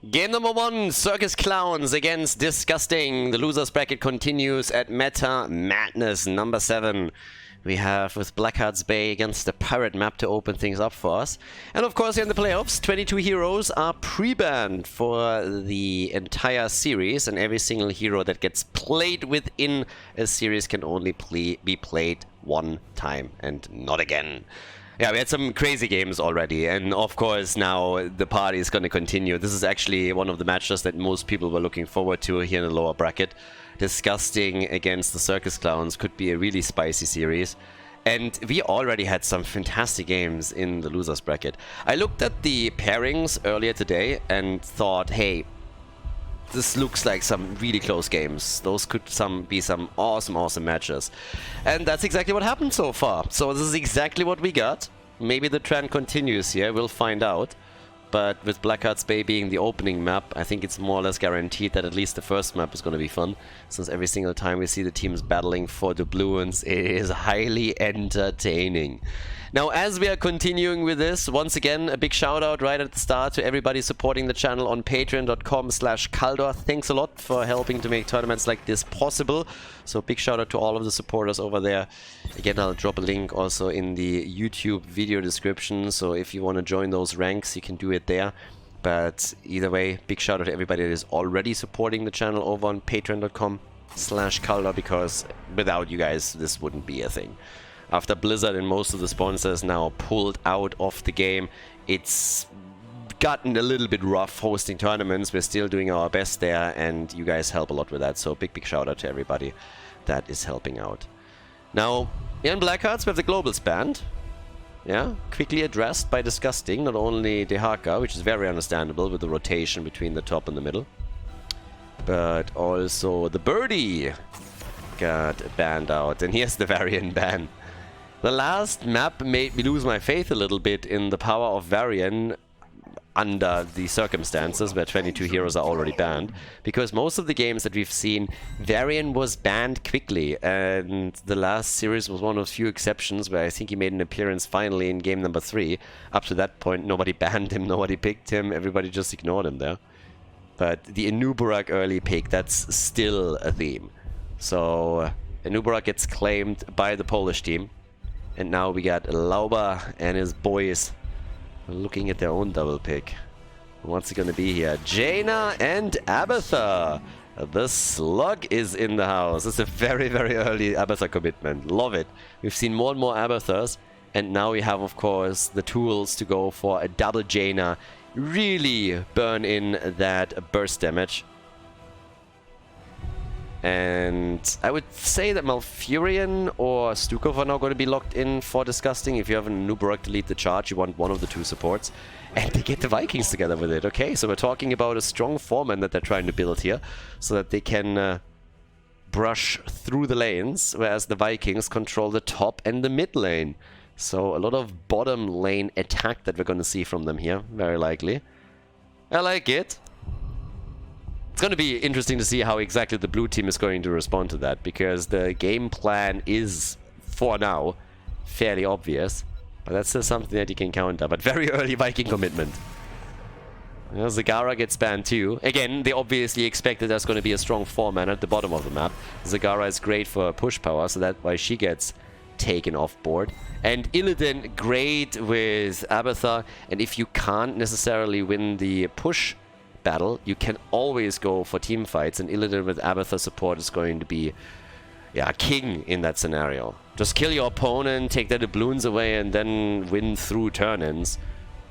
Game number 1, Circus Clowns against Disgusting. The losers bracket continues at Meta Madness number 7. We have with Blackheart's Bay against the Pirate map to open things up for us. And of course, here in the playoffs, 22 heroes are pre-banned for the entire series, and every single hero that gets played within a series can only be played one time and not again. Yeah, we had some crazy games already, and of course now the party is going to continue. This is actually one of the matches that most people were looking forward to here in the lower bracket. Disgusting against the Circus Clowns could be a really spicy series. And we already had some fantastic games in the losers bracket. I looked at the pairings earlier today and thought, hey, this looks like some really close games. Those could be some awesome matches. And that's exactly what happened so far. So this is exactly what we got. Maybe the trend continues here, we'll find out. But with Blackheart's Bay being the opening map, I think it's more or less guaranteed that at least the first map is going to be fun. Since every single time we see the teams battling for doubloons, it is highly entertaining. Now, as we are continuing with this, once again, a big shout out right at the start to everybody supporting the channel on patreon.com/Khaldor. Thanks a lot for helping to make tournaments like this possible. So big shout out to all of the supporters over there. Again, I'll drop a link also in the YouTube video description. So if you want to join those ranks, you can do it there. But either way, big shout out to everybody that is already supporting the channel over on patreon.com/Khaldor, because without you guys, this wouldn't be a thing. After Blizzard and most of the sponsors now pulled out of the game, it's gotten a little bit rough hosting tournaments. We're still doing our best there, and you guys help a lot with that. So big shout out to everybody that is helping out. Now, here in Blackhearts, we have the Globals banned. Yeah, quickly addressed by Disgusting. Not only Dehaka, which is very understandable with the rotation between the top and the middle, but also the Birdie got banned out. And here's the Varian ban. The last map made me lose my faith a little bit in the power of Varian under the circumstances where 22 heroes are already banned, because most of the games that we've seen, Varian was banned quickly, and the last series was one of few exceptions where I think he made an appearance finally in game number 3. Up to that point, nobody banned him, nobody picked him, everybody just ignored him there. But the Anubarak early pick, that's still a theme. So Anubarak gets claimed by the Polish team. And now we got Lauba and his boys looking at their own double pick. What's it gonna be here? Jaina and Abatha. The Slug is in the house. It's a very early Abatha commitment. Love it. We've seen more and more Abathas. And now we have, of course, the tools to go for a double Jaina. Really burn in that burst damage. And I would say that Malfurion or Stukov are now going to be locked in for Disgusting. If you have a Nubarak to lead the charge, you want one of the two supports. And they get the Vikings together with it. Okay, so we're talking about a strong foreman that they're trying to build here, so that they can brush through the lanes, whereas the Vikings control the top and the mid lane. So a lot of bottom lane attack that we're going to see from them here, very likely. I like it. It's going to be interesting to see how exactly the blue team is going to respond to that, because the game plan is, for now, fairly obvious. But that's still something that you can counter. But very early Viking commitment. You know, Zagara gets banned too. Again, they obviously expected there's going to be a strong 4-man at the bottom of the map. Zagara is great for push power, so that's why she gets taken off board. And Illidan, great with Abatha. And if you can't necessarily win the push battle, you can always go for team fights, and Illidan with Abatha support is going to be, yeah, king in that scenario. Just kill your opponent, take their doubloons away, and then win through turn-ins.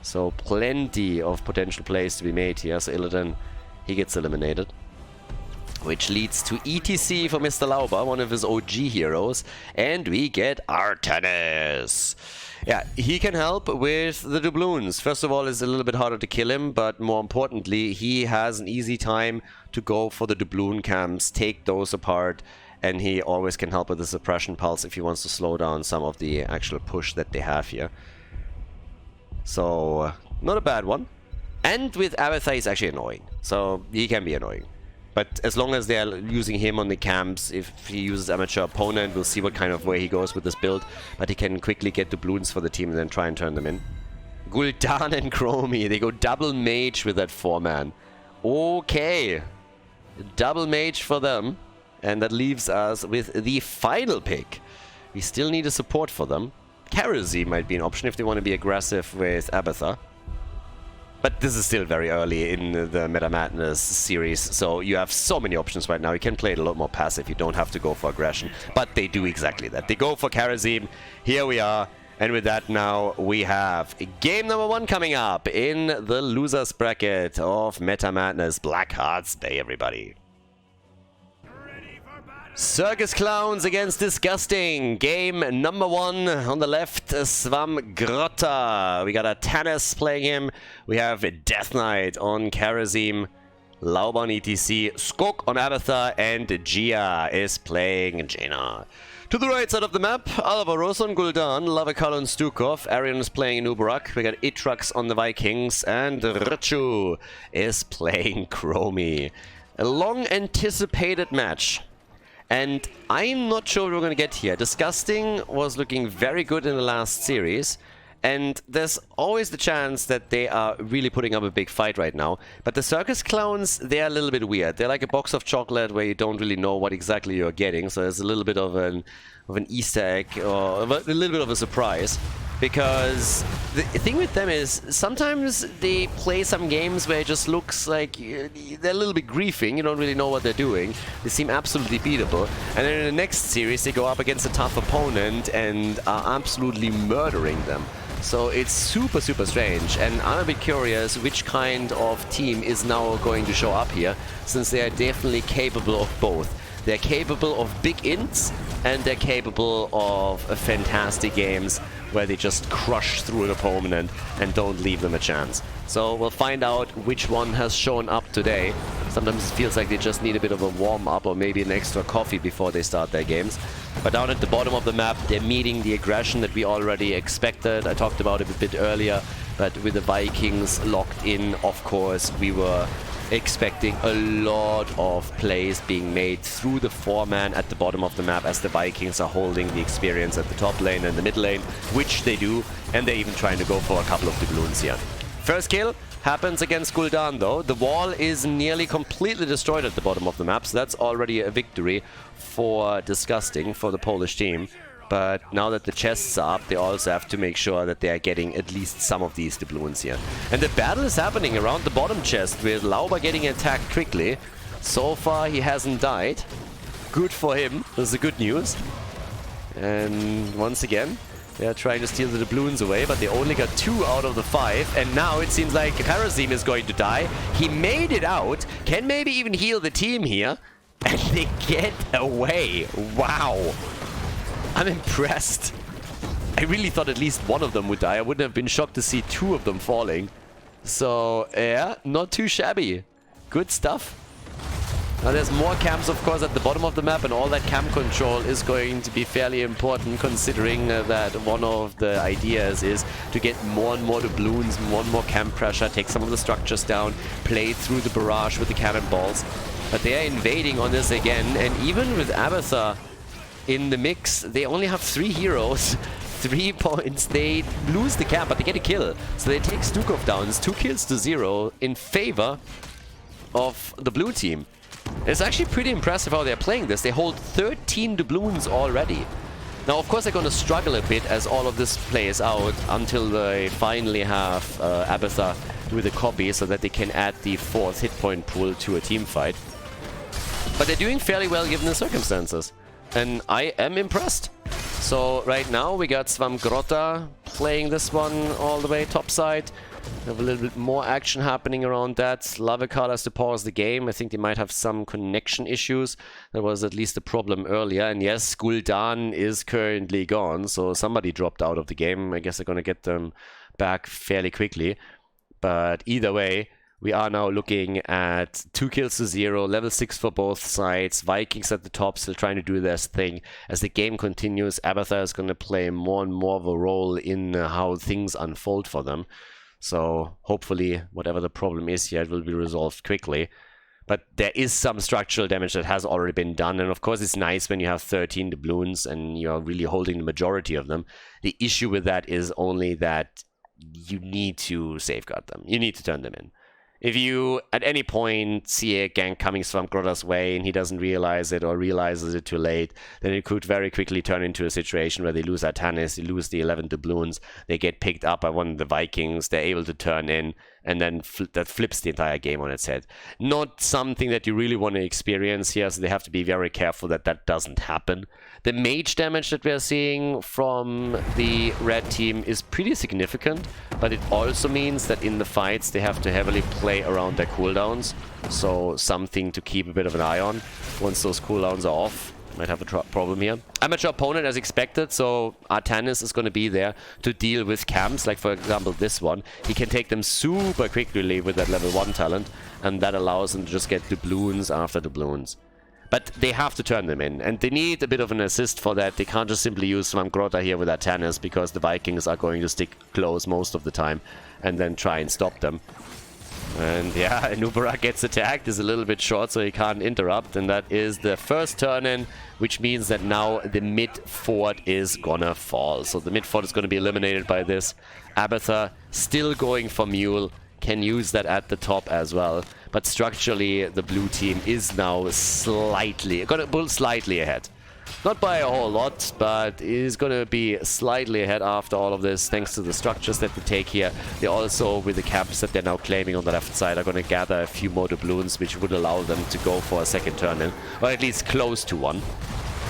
So plenty of potential plays to be made here. So Illidan, he gets eliminated, which leads to ETC for Mr. Lauba, one of his OG heroes, and we get Artanis. Yeah, he can help with the doubloons. First of all, it's a little bit harder to kill him, but more importantly, he has an easy time to go for the doubloon camps, take those apart, and he always can help with the suppression pulse if he wants to slow down some of the actual push that they have here. So, not a bad one. And with Abatha, he's actually annoying. So, he can be annoying. But as long as they're using him on the camps, if he uses amateur opponent, we'll see what kind of way he goes with this build. But he can quickly get doubloons for the team and then try and turn them in. Gul'dan and Chromie, they go double mage with that 4-man. Okay. Double mage for them. And that leaves us with the final pick. We still need a support for them. Karazi might be an option if they want to be aggressive with Abathar. But this is still very early in the Meta Madness series, so you have so many options right now. You can play it a lot more passive. You don't have to go for aggression. But they do exactly that. They go for Kharazim. Here we are. And with that now, we have game number 1 coming up in the losers bracket of Meta Madness. Blackheart's Bay, everybody. Circus Clowns against Disgusting. Game number 1 on the left, Swamgrotta. We got a Tannis playing him. We have Death Knight on Kharazim. Laub on ETC. Skok on Abathar. And Gia is playing Jaina. To the right side of the map, Alvaros on Gul'dan, Lavakal on Stukov, Arian is playing Nubarak, we got Itrax on the Vikings, and Richu is playing Chromie. A long anticipated match. And I'm not sure what we're going to get here. Disgusting was looking very good in the last series. And there's always the chance that they are really putting up a big fight right now. But the Circus Clowns, they're a little bit weird. They're like a box of chocolate where you don't really know what exactly you're getting. So there's a little bit of an Easter egg or a little bit of a surprise. Because the thing with them is sometimes they play some games where it just looks like they're a little bit griefing. You don't really know what they're doing. They seem absolutely beatable. And then in the next series they go up against a tough opponent and are absolutely murdering them. So it's super, super strange. And I'm a bit curious which kind of team is now going to show up here, since they are definitely capable of both. They're capable of big ints, and they're capable of fantastic games where they just crush through an opponent and don't leave them a chance. So we'll find out which one has shown up today. Sometimes it feels like they just need a bit of a warm-up or maybe an extra coffee before they start their games. But down at the bottom of the map, they're meeting the aggression that we already expected. I talked about it a bit earlier, but with the Vikings locked in, of course, we were expecting a lot of plays being made through the 4-man at the bottom of the map as the Vikings are holding the experience at the top lane and the mid lane, which they do, and they're even trying to go for a couple of doubloons here. First kill happens against Gul'dan though. The wall is nearly completely destroyed at the bottom of the map, so that's already a victory for Disgusting, for the Polish team. But now that the chests are up, they also have to make sure that they are getting at least some of these doubloons here. And the battle is happening around the bottom chest with Lauber getting attacked quickly. So far he hasn't died. Good for him. This is the good news. And once again, they are trying to steal the doubloons away, but they only got 2 out of the 5. And now it seems like Kharazim is going to die. He made it out. Can maybe even heal the team here. And they get away. Wow. I'm impressed. I really thought at least one of them would die. I wouldn't have been shocked to see 2 of them falling. So, yeah, not too shabby. Good stuff. Now there's more camps, of course, at the bottom of the map, and all that camp control is going to be fairly important, considering that one of the ideas is to get more and more doubloons, more and more camp pressure, take some of the structures down, play through the barrage with the cannonballs. But they are invading on this again, and even with Abathar in the mix, they only have 3 heroes, 3 points. They lose the camp, but they get a kill. So they take Stukov down. It's 2 kills to 0 in favor of the blue team. It's actually pretty impressive how they're playing this. They hold 13 doubloons already. Now, of course, they're going to struggle a bit as all of this plays out until they finally have Abathar with a copy so that they can add the 4th hit point pool to a team fight. But they're doing fairly well given the circumstances. And I am impressed. So right now we got Swamgrotta playing this one all the way topside. We have a little bit more action happening around that. Lavakal has to pause the game. I think they might have some connection issues. That was at least a problem earlier. And yes, Gul'dan is currently gone. So somebody dropped out of the game. I guess they're going to get them back fairly quickly. But either way, we are now looking at 2 kills to 0, level 6 for both sides. Vikings at the top still trying to do their thing. As the game continues, Abathar is going to play more and more of a role in how things unfold for them. So hopefully, whatever the problem is here, it will be resolved quickly. But there is some structural damage that has already been done. And of course, it's nice when you have 13 doubloons and you're really holding the majority of them. The issue with that is only that you need to safeguard them. You need to turn them in. If you at any point see a gank coming from Grotta's way and he doesn't realize it or realizes it too late, then it could very quickly turn into a situation where they lose Artanis, they lose the 11 doubloons, they get picked up by one of the Vikings, they're able to turn in, and then that flips the entire game on its head. Not something that you really want to experience here, so they have to be very careful that that doesn't happen. The mage damage that we're seeing from the red team is pretty significant, but it also means that in the fights they have to heavily play around their cooldowns, so something to keep a bit of an eye on. Once those cooldowns are off, might have a problem here. Amateur opponent as expected, so Artanis is going to be there to deal with camps, like for example this one. He can take them super quickly with that level 1 talent, and that allows him to just get doubloons after doubloons. But they have to turn them in, and they need a bit of an assist for that. They can't just simply use Grotta here with Artanis, because the Vikings are going to stick close most of the time, and then try and stop them. And yeah, Nubarak gets attacked, is a little bit short, so he can't interrupt, and that is the first turn-in, which means that now the mid fort is gonna fall. So the mid fort is gonna be eliminated by this. Abathur still going for Mule, can use that at the top as well. But structurally, the blue team is now slightly ahead. Not by a whole lot, but is going to be slightly ahead after all of this, thanks to the structures that they take here. They also, with the camps that they're now claiming on the left side, are going to gather a few more doubloons, which would allow them to go for a second turn-in, or at least close to one.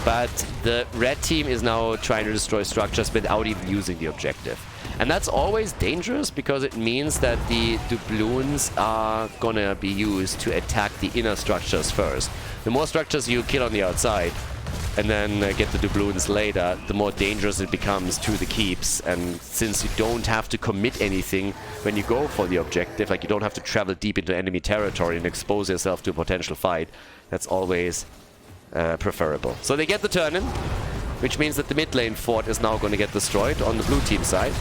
But the red team is now trying to destroy structures without even using the objective. And that's always dangerous, because it means that the doubloons are gonna be used to attack the inner structures first. The more structures you kill on the outside, and then get the doubloons later, the more dangerous it becomes to the keeps. And since you don't have to commit anything when you go for the objective, like you don't have to travel deep into enemy territory and expose yourself to a potential fight, that's always preferable. So they get the turn-in, which means that the mid lane fort is now going to get destroyed on the blue team side.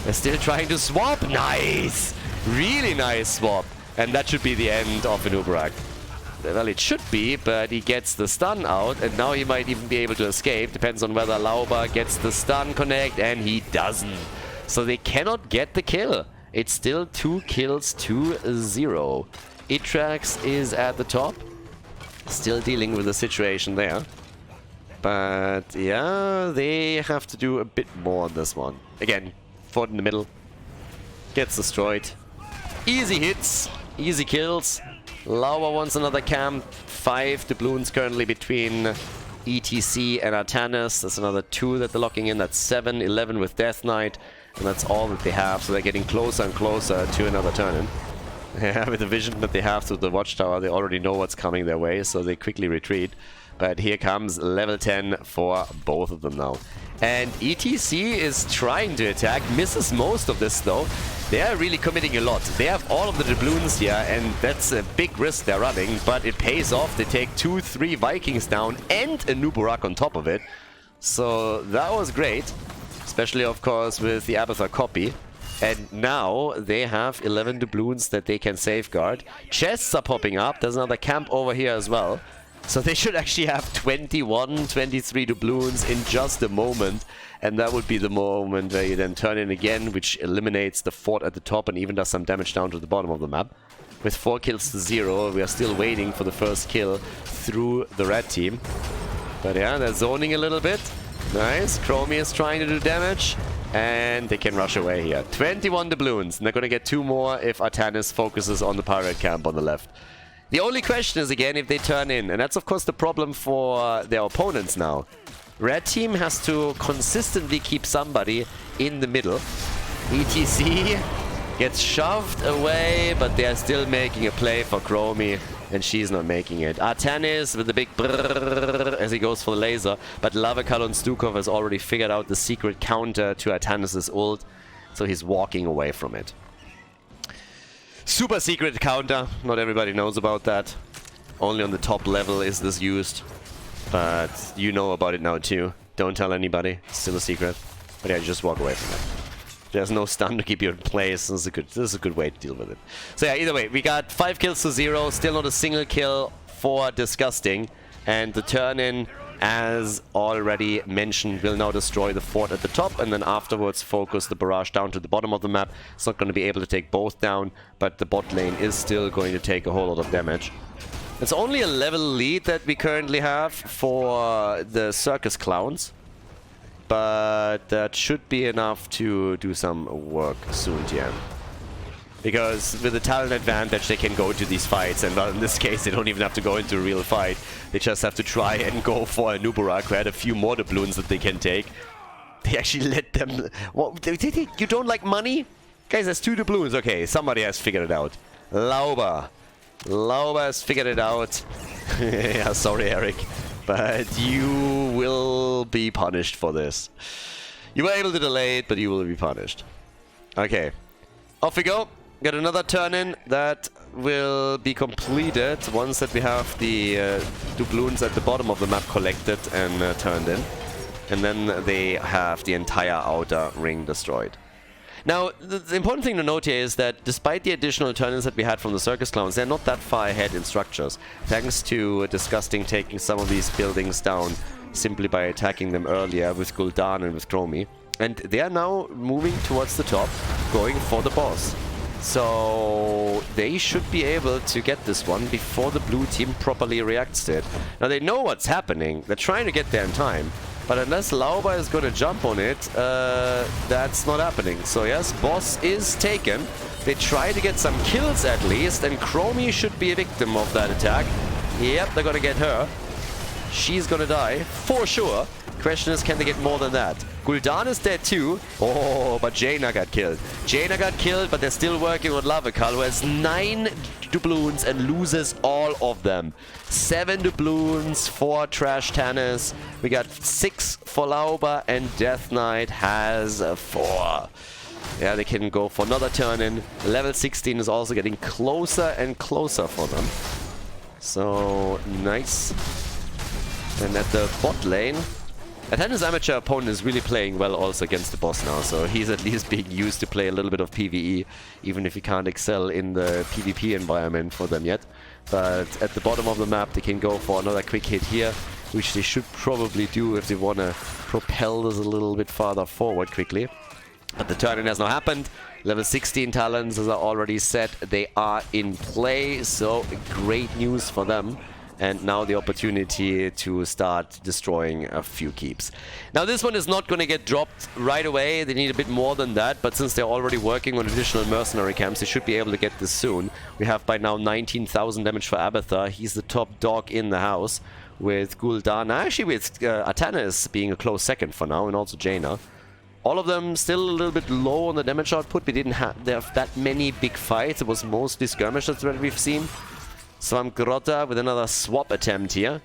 They're still trying to swap. Nice! Really nice swap. And that should be the end of Nubarak. Well, it should be, but he gets the stun out, and now he might even be able to escape. Depends on whether Lauba gets the stun connect, and he doesn't. So they cannot get the kill. It's still 2 kills to 0. Itrax is at the top. Still dealing with the situation there. But yeah, they have to do a bit more on this one. Again, fort in the middle. Gets destroyed. Easy hits. Easy kills. Lauba wants another camp. 5 doubloons currently between ETC and Artanis. That's another 2 that they're locking in. That's 7, 11 with Death Knight. And that's all that they have. So they're getting closer and closer to another turn-in. Yeah, with the vision that they have through the watchtower, they already know what's coming their way, so they quickly retreat. But here comes level 10 for both of them now. And ETC is trying to attack, misses most of this though. They are really committing a lot. They have all of the doubloons here, and that's a big risk they're running, but it pays off. They take 2-3 Vikings down and a Nubarak on top of it. So that was great, especially of course with the Abathur copy. And now they have 11 doubloons that they can safeguard. Chests are popping up. There's another camp over here as well. So they should actually have 21, 23 doubloons in just a moment. And that would be the moment where you then turn in again, which eliminates the fort at the top and even does some damage down to the bottom of the map. With 4 kills to 0, we are still waiting for the first kill through the red team. But yeah, they're zoning a little bit. Nice. Chromie is trying to do damage. And they can rush away here. 21 doubloons. And they're going to get 2 more if Artanis focuses on the pirate camp on the left. The only question is, again, if they turn in. And that's, of course, the problem for their opponents now. Red team has to consistently keep somebody in the middle. ETC gets shoved away, but they are still making a play for Chromie. And she's not making it. Artanis with the big brrrr as he goes for the laser. But Lavakal and Stukov has already figured out the secret counter to Artanis' ult. So he's walking away from it. Super secret counter. Not everybody knows about that. Only on the top level is this used. But you know about it now too. Don't tell anybody. It's still a secret. But yeah, just walk away from it. There's no stun to keep you in place. This is a good way to deal with it. So yeah, either way, we got 5 kills to 0. Still not a single kill for Disgusting. And the turn-in as already mentioned, will now destroy the fort at the top and then afterwards focus the barrage down to the bottom of the map. It's not going to be able to take both down, but the bot lane is still going to take a whole lot of damage. It's only a level lead that we currently have for the Circus Clowns, but that should be enough to do some work soon, TM. Because with the talent advantage, they can go into these fights, and in this case, they don't even have to go into a real fight. They just have to try and go for a Nubarak, who had a few more doubloons that they can take. They actually let them... What, you don't like money? Guys, there's 2 doubloons. Okay, somebody has figured it out. Lauba has figured it out. Yeah, sorry, Eric. But you will be punished for this. You were able to delay it, but you will be punished. Okay. Off we go. Get another turn in that will be completed once that we have the doubloons at the bottom of the map collected and turned in. And then they have the entire outer ring destroyed. Now, the important thing to note here is that despite the additional turn-ins that we had from the Circus Clowns, they're not that far ahead in structures, thanks to Disgusting taking some of these buildings down simply by attacking them earlier with Gul'dan and with Chromie. And they are now moving towards the top, going for the boss. So they should be able to get this one before the blue team properly reacts to it. Now they know what's happening, they're trying to get there in time. But unless Lauba is going to jump on it, that's not happening. So yes, boss is taken. They try to get some kills at least, and Chromie should be a victim of that attack. Yep, they're going to get her. She's going to die, for sure. Question is, can they get more than that? Gul'dan is dead too. Oh, but Jaina got killed. Jaina got killed, but they're still working on Lavakal, who has 9 doubloons and loses all of them. 7 doubloons for Trash Tannis. We got 6 for Lauba, and Death Knight has 4. Yeah, they can go for another turn in. Level 16 is also getting closer and closer for them. So, nice. And at the bot lane, Atana's amateur opponent is really playing well also against the boss now, so he's at least being used to play a little bit of PvE, even if he can't excel in the PvP environment for them yet. But at the bottom of the map, they can go for another quick hit here, which they should probably do if they want to propel this a little bit farther forward quickly. But the turn-in has not happened. Level 16 talents, as I already said, they are in play, so great news for them. And now the opportunity to start destroying a few keeps. Now this one is not going to get dropped right away. They need a bit more than that. But since they're already working on additional mercenary camps, they should be able to get this soon. We have by now 19,000 damage for Abathar. He's the top dog in the house. With Gul'dan, actually with Atanas being a close second for now. And also Jaina. All of them still a little bit low on the damage output. We didn't have that many big fights. It was mostly skirmishes that we've seen. Swamgrotta with another swap attempt here.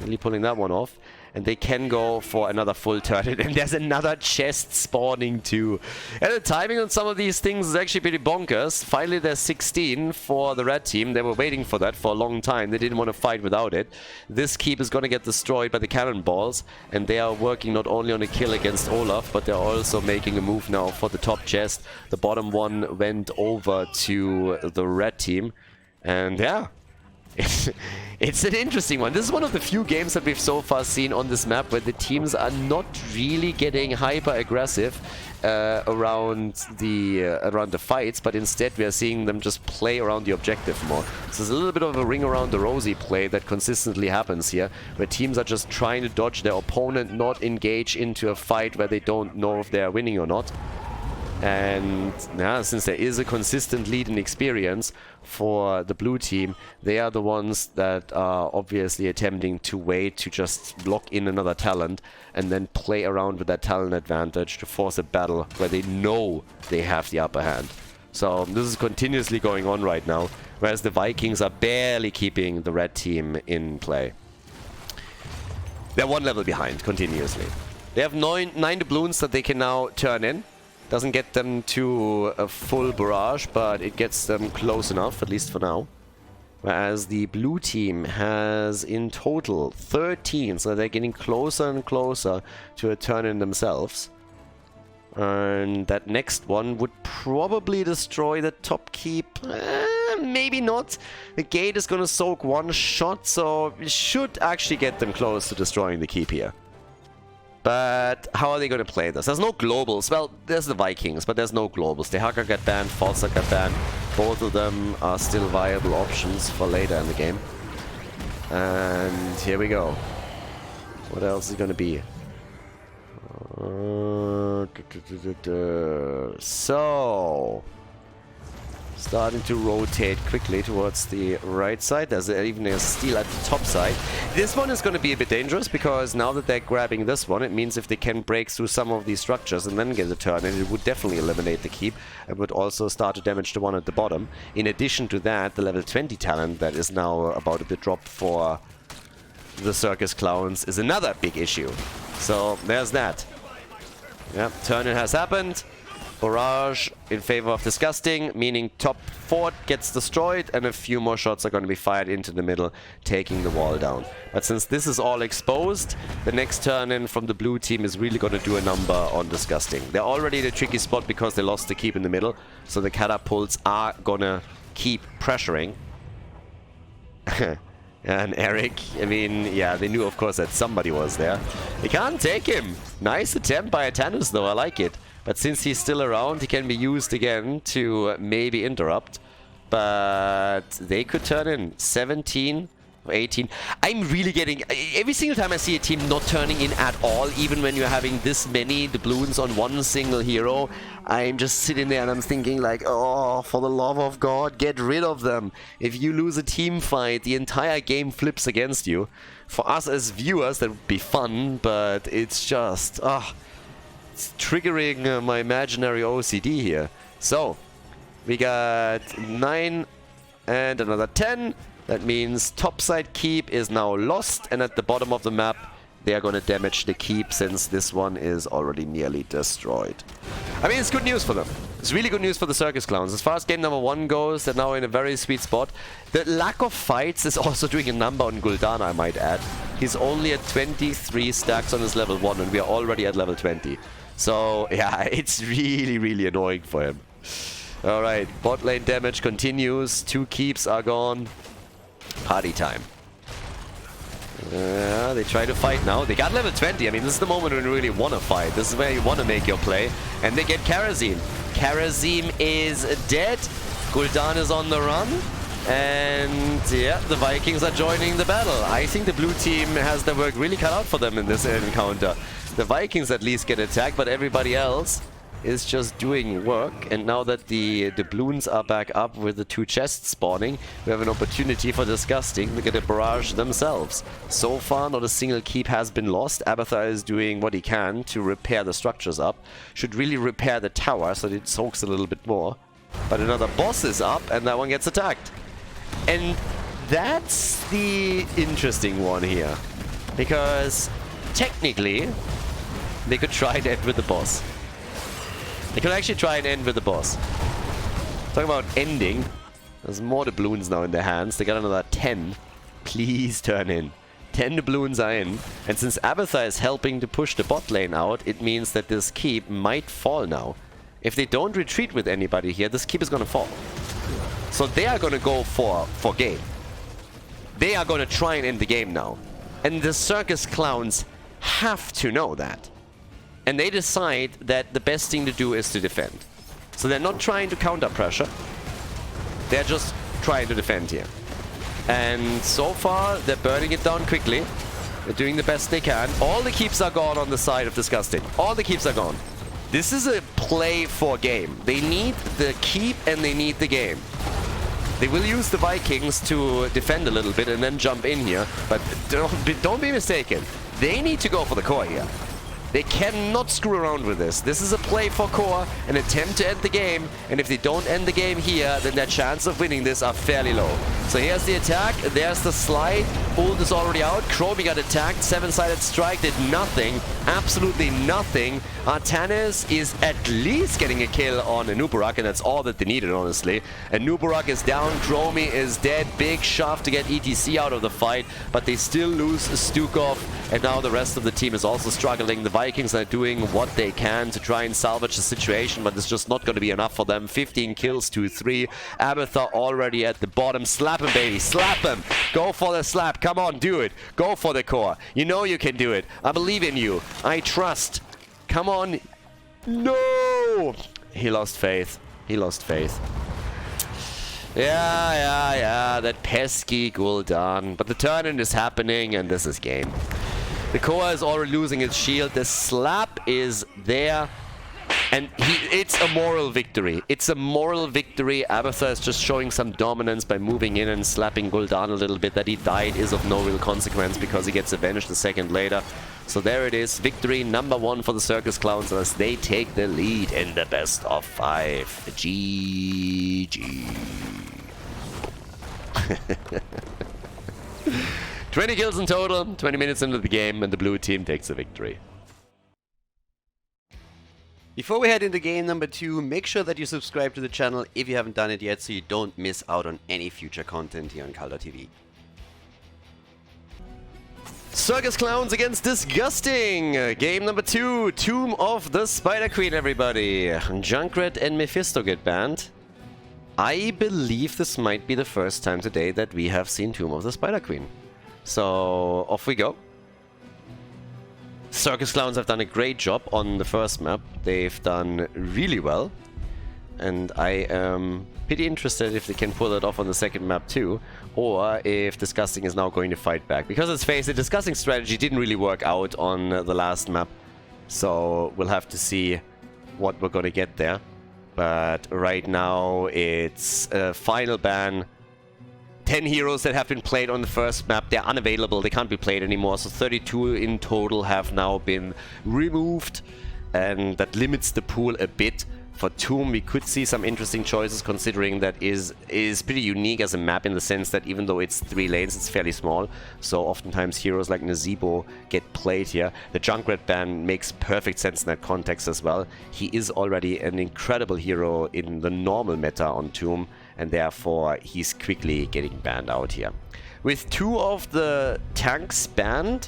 Really pulling that one off. And they can go for another full turn. And there's another chest spawning too. And the timing on some of these things is actually pretty bonkers. Finally there's 16 for the red team. They were waiting for that for a long time. They didn't want to fight without it. This keep is going to get destroyed by the cannonballs. And they are working not only on a kill against Olaf, but they're also making a move now for the top chest. The bottom one went over to the red team. And yeah. It's an interesting one. This is one of the few games that we've so far seen on this map where the teams are not really getting hyper aggressive around the fights, but instead we are seeing them just play around the objective more. So there's a little bit of a ring around the rosy play that consistently happens here, where teams are just trying to dodge their opponent, not engage into a fight where they don't know if they're winning or not. And yeah, since there is a consistent lead in experience for the blue team, they are the ones that are obviously attempting to wait to just lock in another talent and then play around with that talent advantage to force a battle where they know they have the upper hand. So this is continuously going on right now, whereas the Vikings are barely keeping the red team in play. They're one level behind continuously. They have 9 doubloons that they can now turn in. Doesn't get them to a full barrage, but it gets them close enough, at least for now. Whereas the blue team has in total 13, so they're getting closer and closer to a turn in themselves. And that next one would probably destroy the top keep. Maybe not. The gate is gonna soak one shot, so it should actually get them close to destroying the keep here. But how are they gonna play this? There's no globals. Well, there's the Vikings, but there's no globals. The Hogger got banned, Falsa got banned. Both of them are still viable options for later in the game. And here we go. What else is it gonna be? So, starting to rotate quickly towards the right side. There's even a steal at the top side. This one is going to be a bit dangerous because now that they're grabbing this one, it means if they can break through some of these structures and then get a turn, and it would definitely eliminate the keep. It would also start to damage the one at the bottom. In addition to that, the level 20 talent that is now about to be dropped for the Circus Clowns is another big issue. So there's that. Yeah, turn-in has happened. Barrage in favor of Disgusting, meaning top fort gets destroyed and a few more shots are going to be fired into the middle, taking the wall down. But since this is all exposed, the next turn-in from the blue team is really going to do a number on Disgusting. They're already in a tricky spot because they lost the keep in the middle, so the catapults are going to keep pressuring. And Eric, I mean, yeah, they knew, of course, that somebody was there. They can't take him. Nice attempt by Atanus, though. I like it. But since he's still around, he can be used again to maybe interrupt. But they could turn in 17 or 18. I'm really getting... Every single time I see a team not turning in at all, even when you're having this many doubloons on one single hero, I'm just sitting there and I'm thinking like, oh, for the love of God, get rid of them. If you lose a team fight, the entire game flips against you. For us as viewers, that would be fun, but it's just... it's triggering my imaginary OCD here. So, we got 9 and another 10. That means topside keep is now lost, and at the bottom of the map, they are going to damage the keep since this one is already nearly destroyed. I mean, it's good news for them. It's really good news for the Circus Clowns. As far as game number 1 goes, they're now in a very sweet spot. The lack of fights is also doing a number on Gul'dan, I might add. He's only at 23 stacks on his level 1, and we are already at level 20. So, yeah, it's really, really annoying for him. Alright, bot lane damage continues. 2 keeps are gone. Party time. They try to fight now. They got level 20. I mean, this is the moment when you really want to fight. This is where you want to make your play. And they get Karazim. Karazim is dead. Gul'dan is on the run. And yeah, the Vikings are joining the battle. I think the blue team has their work really cut out for them in this encounter. The Vikings at least get attacked, but everybody else is just doing work. And now that the doubloons are back up with the 2 chests spawning, we have an opportunity for Disgusting to get a barrage themselves. So far, not a single keep has been lost. Abathar is doing what he can to repair the structures up. Should really repair the tower so that it soaks a little bit more. But another boss is up and that one gets attacked. And that's the interesting one here. Because technically, they could try and end with the boss. They could actually try and end with the boss. Talking about ending. There's more doubloons now in their hands. They got another 10. Please turn in. 10 doubloons are in. And since Abathar is helping to push the bot lane out, it means that this keep might fall now. If they don't retreat with anybody here, this keep is gonna fall. So they are gonna go for game. They are gonna try and end the game now. And the Circus Clowns have to know that. And they decide that the best thing to do is to defend. So they're not trying to counter pressure. They're just trying to defend here. And so far, they're burning it down quickly. They're doing the best they can. All the keeps are gone on the side of Disgusting. All the keeps are gone. This is a play for game. They need the keep and they need the game. They will use the Vikings to defend a little bit and then jump in here. But don't be mistaken. They need to go for the core here. They cannot screw around with this. This is a play for core, an attempt to end the game. And if they don't end the game here, then their chance of winning this are fairly low. So here's the attack, there's the slide, ult is already out, Chromie got attacked, 7-sided strike did nothing, absolutely nothing. Artanis is at least getting a kill on Anubarak, and that's all that they needed, honestly. Anubarak is down, Chromie is dead, big shove to get ETC out of the fight, but they still lose Stukov, and now the rest of the team is also struggling. The Vikings are doing what they can to try and salvage the situation, but it's just not going to be enough for them. 15 kills to 3. Abathar already at the bottom. Slap him, baby. Slap him. Go for the slap. Come on, do it. Go for the core. You know you can do it. I believe in you. I trust. Come on. No! He lost faith. He lost faith. Yeah. That pesky Gul'dan. But the turn-in is happening, and this is game. The core is already losing its shield. The slap is there. And it's a moral victory. It's a moral victory. Abathar is just showing some dominance by moving in and slapping Gul'dan a little bit. That he died is of no real consequence because he gets avenged a second later. So there it is. Victory number 1 for the Circus Clowns as they take the lead in the best of 5. GG. 20 kills in total, 20 minutes into the game, and the blue team takes the victory. Before we head into game number 2, make sure that you subscribe to the channel if you haven't done it yet so you don't miss out on any future content here on Khaldor TV. Circus Clowns against Disgusting! Game number 2, Tomb of the Spider Queen, everybody! Junkrat and Mephisto get banned. I believe this might be the first time today that we have seen Tomb of the Spider Queen. So, off we go. Circus Clowns have done a great job on the first map. They've done really well. And I am pretty interested if they can pull it off on the second map too. Or if Disgusting is now going to fight back. Because let's face it, Disgusting strategy didn't really work out on the last map. So we'll have to see what we're going to get there. But right now it's a final ban. 10 heroes that have been played on the first map, they're unavailable, they can't be played anymore, so 32 in total have now been removed, and that limits the pool a bit. For Tomb, we could see some interesting choices, considering that is pretty unique as a map in the sense that even though it's 3 lanes, it's fairly small, so oftentimes heroes like Nazeebo get played here. The Junkrat ban makes perfect sense in that context as well. He is already an incredible hero in the normal meta on Tomb, and therefore he's quickly getting banned out here. With 2 of the tanks banned,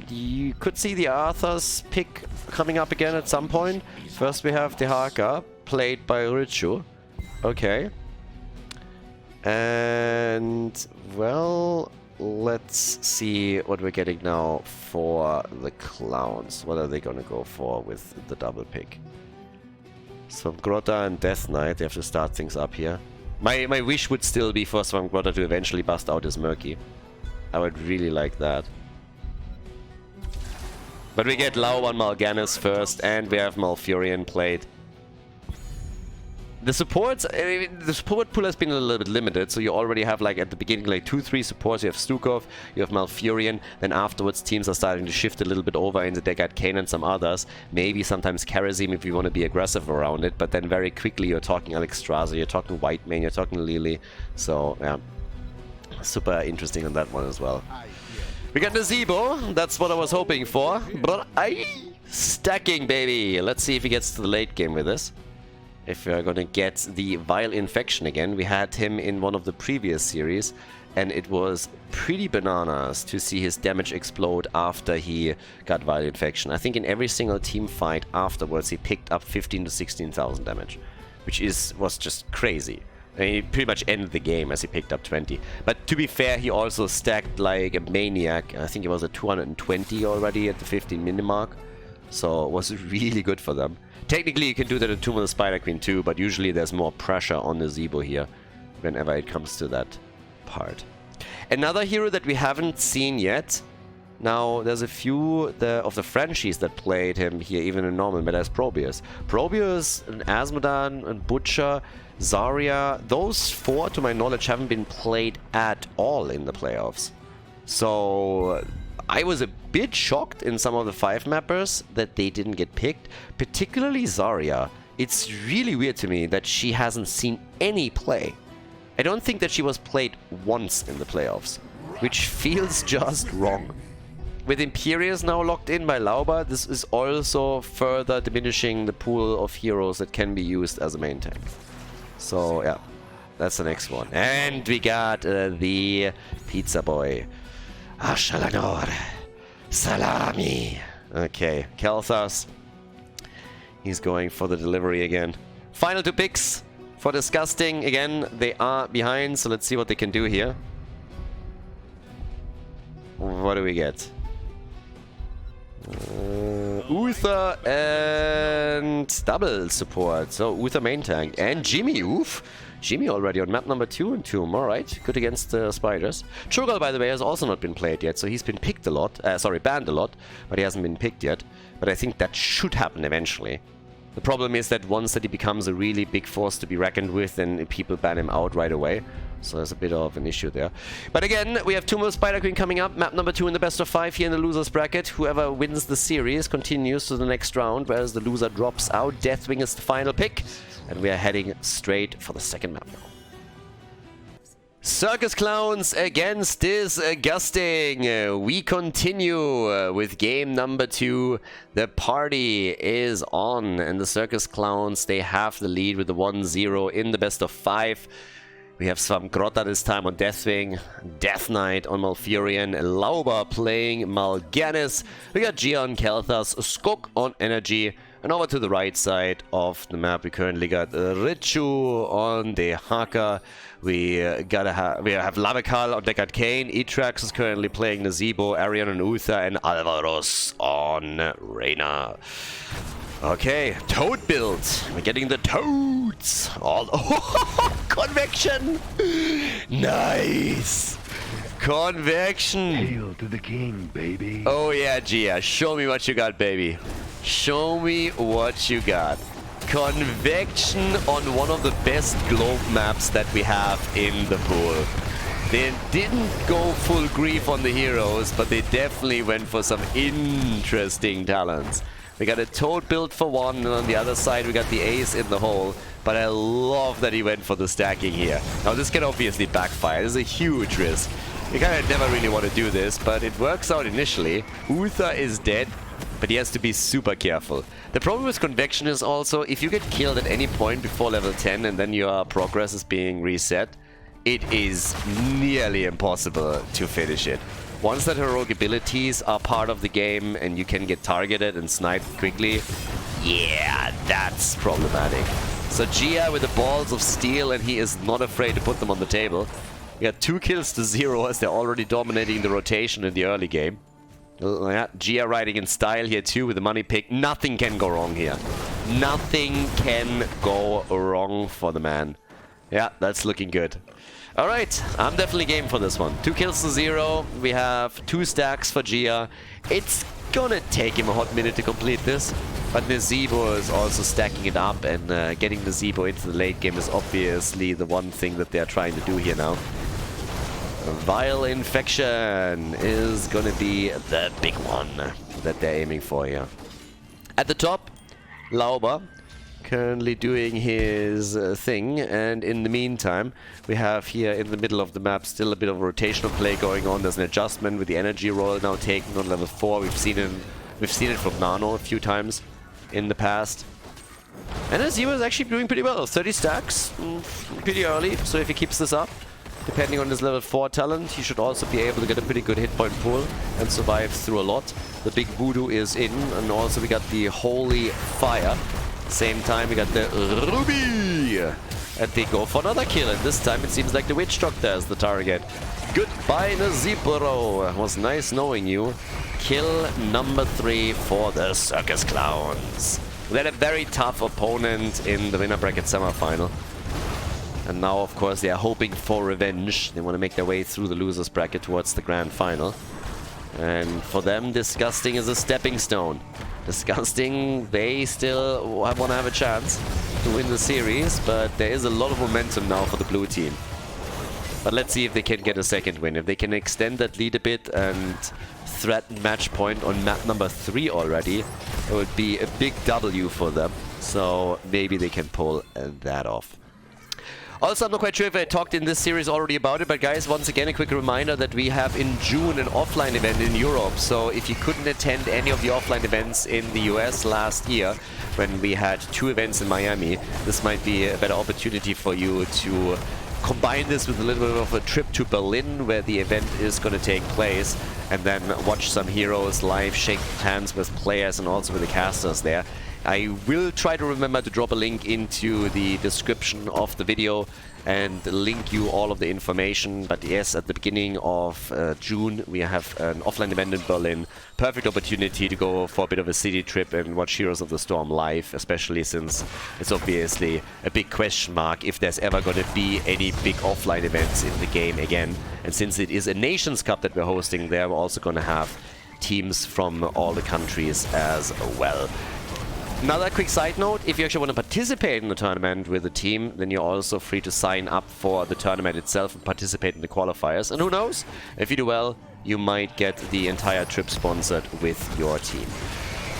you could see the Arthur's pick coming up again at some point. First we have the Hogger, played by Richu. Okay. And, well, let's see what we're getting now for the Clowns. What are they gonna go for with the double pick? Swampgrota and Death Knight, they have to start things up here. My wish would still be for Swampgrota to eventually bust out his Murky. I would really like that. But we get Lau on Mal'Ganis first, and we have Malfurion played. The supports, the support pool has been a little bit limited, so you already have like at the beginning like 2-3 supports. You have Stukov, you have Malfurion, then afterwards teams are starting to shift a little bit over into Deck Arcane and some others. Maybe sometimes Kharazim if you want to be aggressive around it, but then very quickly you're talking Alexstrasza, you're talking Whitemane, you're talking Lily. So yeah, super interesting on that one as well. We got Nazeebo, that's what I was hoping for, but stacking, baby. Let's see if he gets to the late game with this. If we're gonna get the Vile Infection again. We had him in one of the previous series, and it was pretty bananas to see his damage explode after he got Vile Infection. I think in every single team fight afterwards he picked up 15 to 16,000 damage, which was just crazy. I mean, he pretty much ended the game as he picked up 20. But to be fair, he also stacked like a maniac. I think he was at 220 already at the 15 minute mark. So it was really good for them. Technically, you can do that in Tomb of the Spider Queen too, but usually there's more pressure on Nazeebo here whenever it comes to that part. Another hero that we haven't seen yet. Now, there's a few of the Frenchies that played him here, even in normal meta, as Probius. Probius, and Asmodan, and Butcher, Zarya, those 4, to my knowledge, haven't been played at all in the playoffs. So I was a bit shocked in some of the 5-mappers that they didn't get picked, particularly Zarya. It's really weird to me that she hasn't seen any play. I don't think that she was played once in the playoffs, which feels just wrong. With Imperius now locked in by Lauba, this is also further diminishing the pool of heroes that can be used as a main tank. So yeah, that's the next one. And we got the Pizza Boy. Ashalanor. Salami. Okay, Kelthas. He's going for the delivery again. Final 2 picks for Disgusting. Again, they are behind, so let's see what they can do here. What do we get? Uther and double support. So Uther main tank. And Jimmy, oof. Jimmy already on map number 2 in Tomb. Alright, good against the spiders. Cho'Gall, by the way, has also not been played yet, so he's been picked a lot. Sorry, banned a lot, but he hasn't been picked yet. But I think that should happen eventually. The problem is that once that he becomes a really big force to be reckoned with, then people ban him out right away. So there's a bit of an issue there. But again, we have 2 more Spider Queen coming up. Map number 2 in the best of 5 here in the losers bracket. Whoever wins the series continues to the next round, whereas the loser drops out. Deathwing is the final pick. And we are heading straight for the second map now. Circus Clowns against Disgusting. We continue with game number 2. The party is on, and the Circus Clowns, they have the lead with the 1-0 in the best of 5. We have some Grotta this time on Deathwing, Death Knight on Malfurion, Lauba playing Mal'Ganis. We got Gia on Kelthas, Skok on Energy, and over to the right side of the map we currently got Richu on the Haka. We have Lavekal on Deckard Kane, Etrax is currently playing Nazeebo, Arion on Uther, and Alvaros on Reyna. Okay, Toad build. We're getting the Toads. All Convection. Nice. Convection. Hail to the king, baby. Oh yeah, Gia. Show me what you got, baby. Show me what you got. Convection on one of the best globe maps that we have in the pool. They didn't go full grief on the heroes, but they definitely went for some interesting talents. We got a Toad build for one, and on the other side we got the Ace in the hole. But I love that he went for the stacking here. Now this can obviously backfire. This is a huge risk. You kind of never really want to do this, but it works out initially. Uther is dead, but he has to be super careful. The problem with Convection is also, if you get killed at any point before level 10 and then your progress is being reset, it is nearly impossible to finish it. Once that heroic abilities are part of the game and you can get targeted and sniped quickly, yeah, that's problematic. So Gia with the balls of steel, and he is not afraid to put them on the table. We got 2 kills to 0 as they're already dominating the rotation in the early game. Yeah, Gia riding in style here too with the money pick. Nothing can go wrong here. Nothing can go wrong for the man. Yeah, that's looking good. Alright, I'm definitely game for this one. 2 kills to 0. We have 2 stacks for Gia. It's gonna take him a hot minute to complete this. But Nazeebo is also stacking it up, and getting Nazeebo into the late game is obviously the one thing that they're trying to do here now. Vile Infection is gonna be the big one that they're aiming for here. At the top, Lauba currently doing his thing, and in the meantime we have here in the middle of the map still a bit of a rotational play going on. There's an adjustment with the energy roll now taken on level 4. We've seen it from Nano a few times in the past. And Nazeebo is actually doing pretty well. 30 stacks, pretty early, so if he keeps this up, depending on his level 4 talent, he should also be able to get a pretty good hit point pool and survive through a lot. The big Voodoo is in, and also we got the Holy Fire. Same time we got the Ruby! And they go for another kill, and this time it seems like the Witch Doctor is the target. Goodbye, Nazeebo! It was nice knowing you. Kill number 3 for the Circus Clowns. They had a very tough opponent in the winner bracket semifinal. And now, of course, they are hoping for revenge. They want to make their way through the losers bracket towards the grand final. And for them, Disgusting is a stepping stone. Disgusting, they still want to have a chance to win the series, but there is a lot of momentum now for the blue team. But let's see if they can get a second win. If they can extend that lead a bit and threaten match point on map number 3 already, it would be a big W for them. So maybe they can pull that off. Also, I'm not quite sure if I talked in this series already about it, but guys, once again, a quick reminder that we have in June an offline event in Europe. So if you couldn't attend any of the offline events in the US last year, when we had 2 events in Miami, this might be a better opportunity for you to combine this with a little bit of a trip to Berlin, where the event is going to take place, and then watch some heroes live, shake hands with players and also with the casters there. I will try to remember to drop a link into the description of the video and link you all of the information. But yes, at the beginning of June we have an offline event in Berlin. Perfect opportunity to go for a bit of a city trip and watch Heroes of the Storm live, especially since it's obviously a big question mark if there's ever going to be any big offline events in the game again. And since it is a Nations Cup that we're hosting there, we're also going to have teams from all the countries as well. Another quick side note, if you actually want to participate in the tournament with the team, then you're also free to sign up for the tournament itself and participate in the qualifiers. And who knows, if you do well, you might get the entire trip sponsored with your team.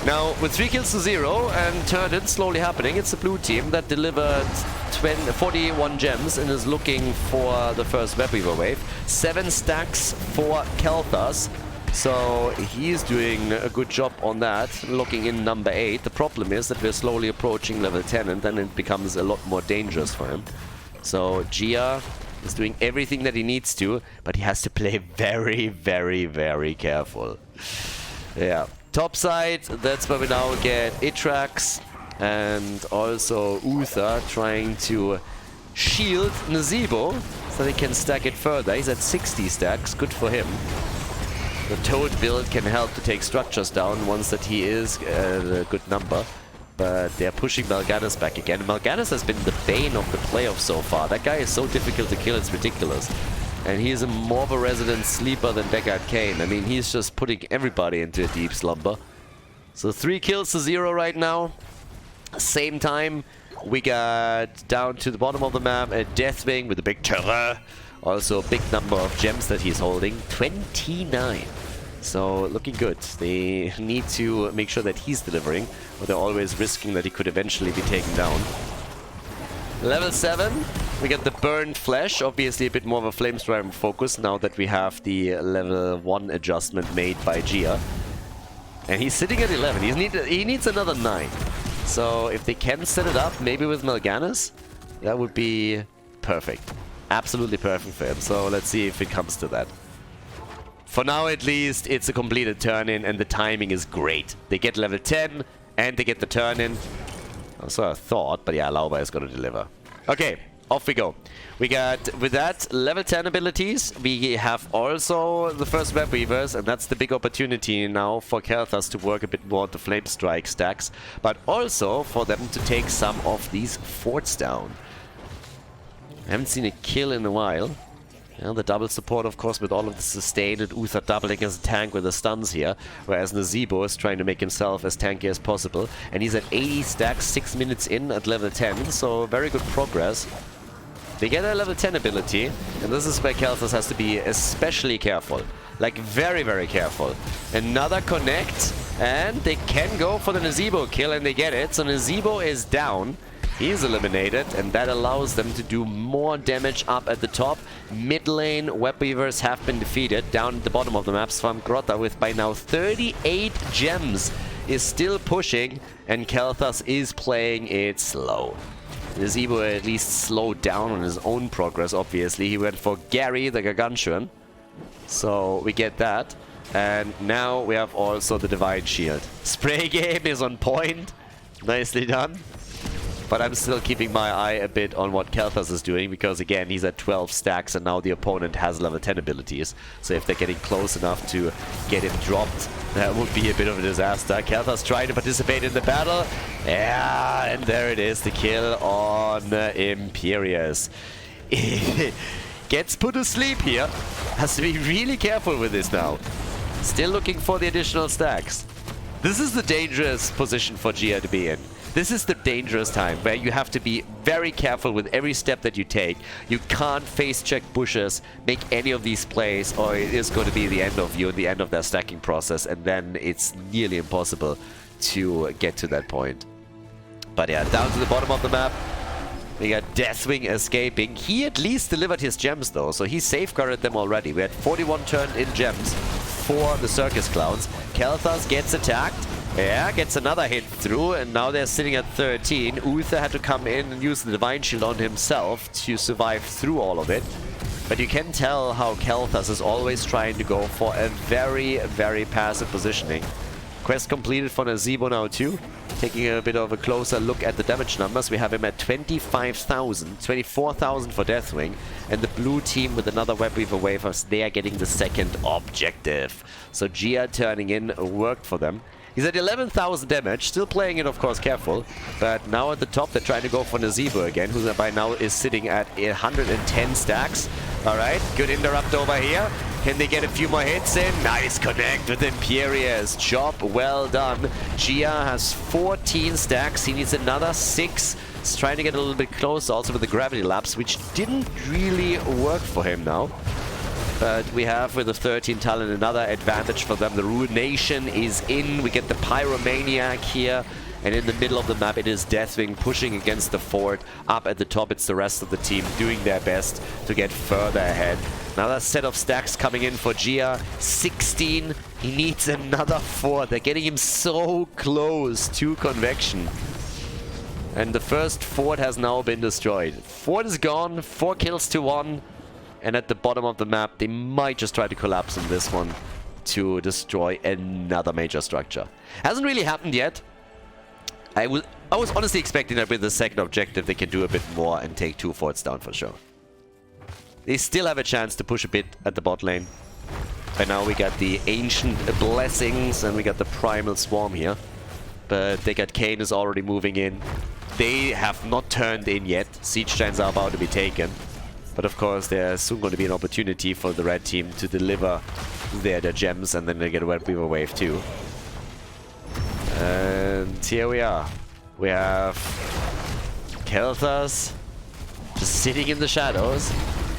Now, with 3 kills to 0 and turn-ins slowly happening, it's the blue team that delivered 41 gems and is looking for the first Web Weaver wave. 7 stacks for Khaldor. So he's doing a good job on that, locking in number 8. The problem is that we're slowly approaching level 10 and then it becomes a lot more dangerous for him. So Gia is doing everything that he needs to, but he has to play very, very, very careful. Yeah. Top side, that's where we now get Itrax and also Uther trying to shield Nazeebo so they can stack it further. He's at 60 stacks, good for him. The Toad build can help to take structures down once that he is a good number. But they're pushing Mal'Ganis back again. Mal'Ganis has been the bane of the playoffs so far. That guy is so difficult to kill, it's ridiculous. And he's more of a resident sleeper than Deckard Cain. I mean, he's just putting everybody into a deep slumber. So 3 kills to 0 right now. Same time, we got down to the bottom of the map a Deathwing with a big terror. Also a big number of gems that he's holding, 29. So looking good. They need to make sure that he's delivering, or they're always risking that he could eventually be taken down. Level 7, we get the Burned Flesh, obviously a bit more of a Flamestorm focus now that we have the level 1 adjustment made by Gia. And he's sitting at 11, he needs another 9. So if they can set it up, maybe with Mal'Ganis, that would be perfect. Absolutely perfect for him, so let's see if it comes to that. For now at least, it's a completed turn-in and the timing is great. They get level 10 and they get the turn-in. So I thought, but yeah, Lauba is going to deliver. Okay, off we go. We got, with that, level 10 abilities. We have also the first Web Weavers, and that's the big opportunity now for Khaldor to work a bit more the Flame Strike stacks, but also for them to take some of these forts down. I haven't seen a kill in a while. Yeah, the double support, of course, with all of the sustain and Uther doubling as a tank with the stuns here, whereas Nazeebo is trying to make himself as tanky as possible. And he's at 80 stacks, 6 minutes in at level 10, so very good progress. They get a level 10 ability, and this is where Khaldor has to be especially careful. Like, very, very careful. Another connect, and they can go for the Nazeebo kill, and they get it. So Nazeebo is down. He's eliminated, and that allows them to do more damage up at the top. Mid lane, Web Weavers have been defeated. Down at the bottom of the map, Svamgrotta with by now 38 gems is still pushing, and Khaldor is playing it slow. Nazeebo at least slowed down on his own progress, obviously. He went for Gary, the Gargantuan. So we get that. And now we have also the Divine Shield. Spray game is on point. Nicely done. But I'm still keeping my eye a bit on what Khaldor is doing, because again, he's at 12 stacks and now the opponent has level 10 abilities. So if they're getting close enough to get him dropped, that would be a bit of a disaster. Khaldor's trying to participate in the battle. Yeah, and there it is, the kill on Imperius. Gets put to sleep here. Has to be really careful with this now. Still looking for the additional stacks. This is the dangerous position for Gia to be in. This is the dangerous time where you have to be very careful with every step that you take. You can't face check bushes, make any of these plays, or it is going to be the end of you and the end of their stacking process, and then it's nearly impossible to get to that point. But yeah, down to the bottom of the map. We got Deathwing escaping. He at least delivered his gems though, so he safeguarded them already. We had 41 turned in gems for the Circus Clowns. Khaldor gets attacked. Yeah, gets another hit through, and now they're sitting at 13. Uther had to come in and use the Divine Shield on himself to survive through all of it. But you can tell how Khaldor is always trying to go for a very, very passive positioning. Quest completed for Nazeebo now too. Taking a bit of a closer look at the damage numbers, we have him at 25,000, 24,000 for Deathwing, and the blue team with another Web Weaver Wafers, they are getting the second objective. So Gia turning in worked for them. He's at 11,000 damage, still playing it of course careful, but now at the top they're trying to go for Nazeebo again, who by now is sitting at 110 stacks. Alright, good interrupt over here. Can they get a few more hits in? Nice connect with Imperious. Job well done. Gia has 14 stacks. He needs another 6. He's trying to get a little bit closer also with the gravity lapse, which didn't really work for him now. But we have with the 13 talent another advantage for them. The Ruination is in. We get the Pyromaniac here. And in the middle of the map, it is Deathwing pushing against the fort. Up at the top, it's the rest of the team doing their best to get further ahead. Another set of stacks coming in for Gia. 16. He needs another 4. They're getting him so close to Convection. And the first fort has now been destroyed. Fort is gone. 4 kills to 1. And at the bottom of the map, they might just try to collapse on this one to destroy another major structure. Hasn't really happened yet. I was honestly expecting that with the second objective they can do a bit more and take 2 forts down for sure. They still have a chance to push a bit at the bot lane. And now we got the Ancient Blessings and we got the Primal Swarm here. But they got Kayn is already moving in. They have not turned in yet. Siege Giants are about to be taken. But of course there's soon going to be an opportunity for the red team to deliver their gems, and then they get a Web Weaver wave too. And here we are. We have Khaldor just sitting in the shadows.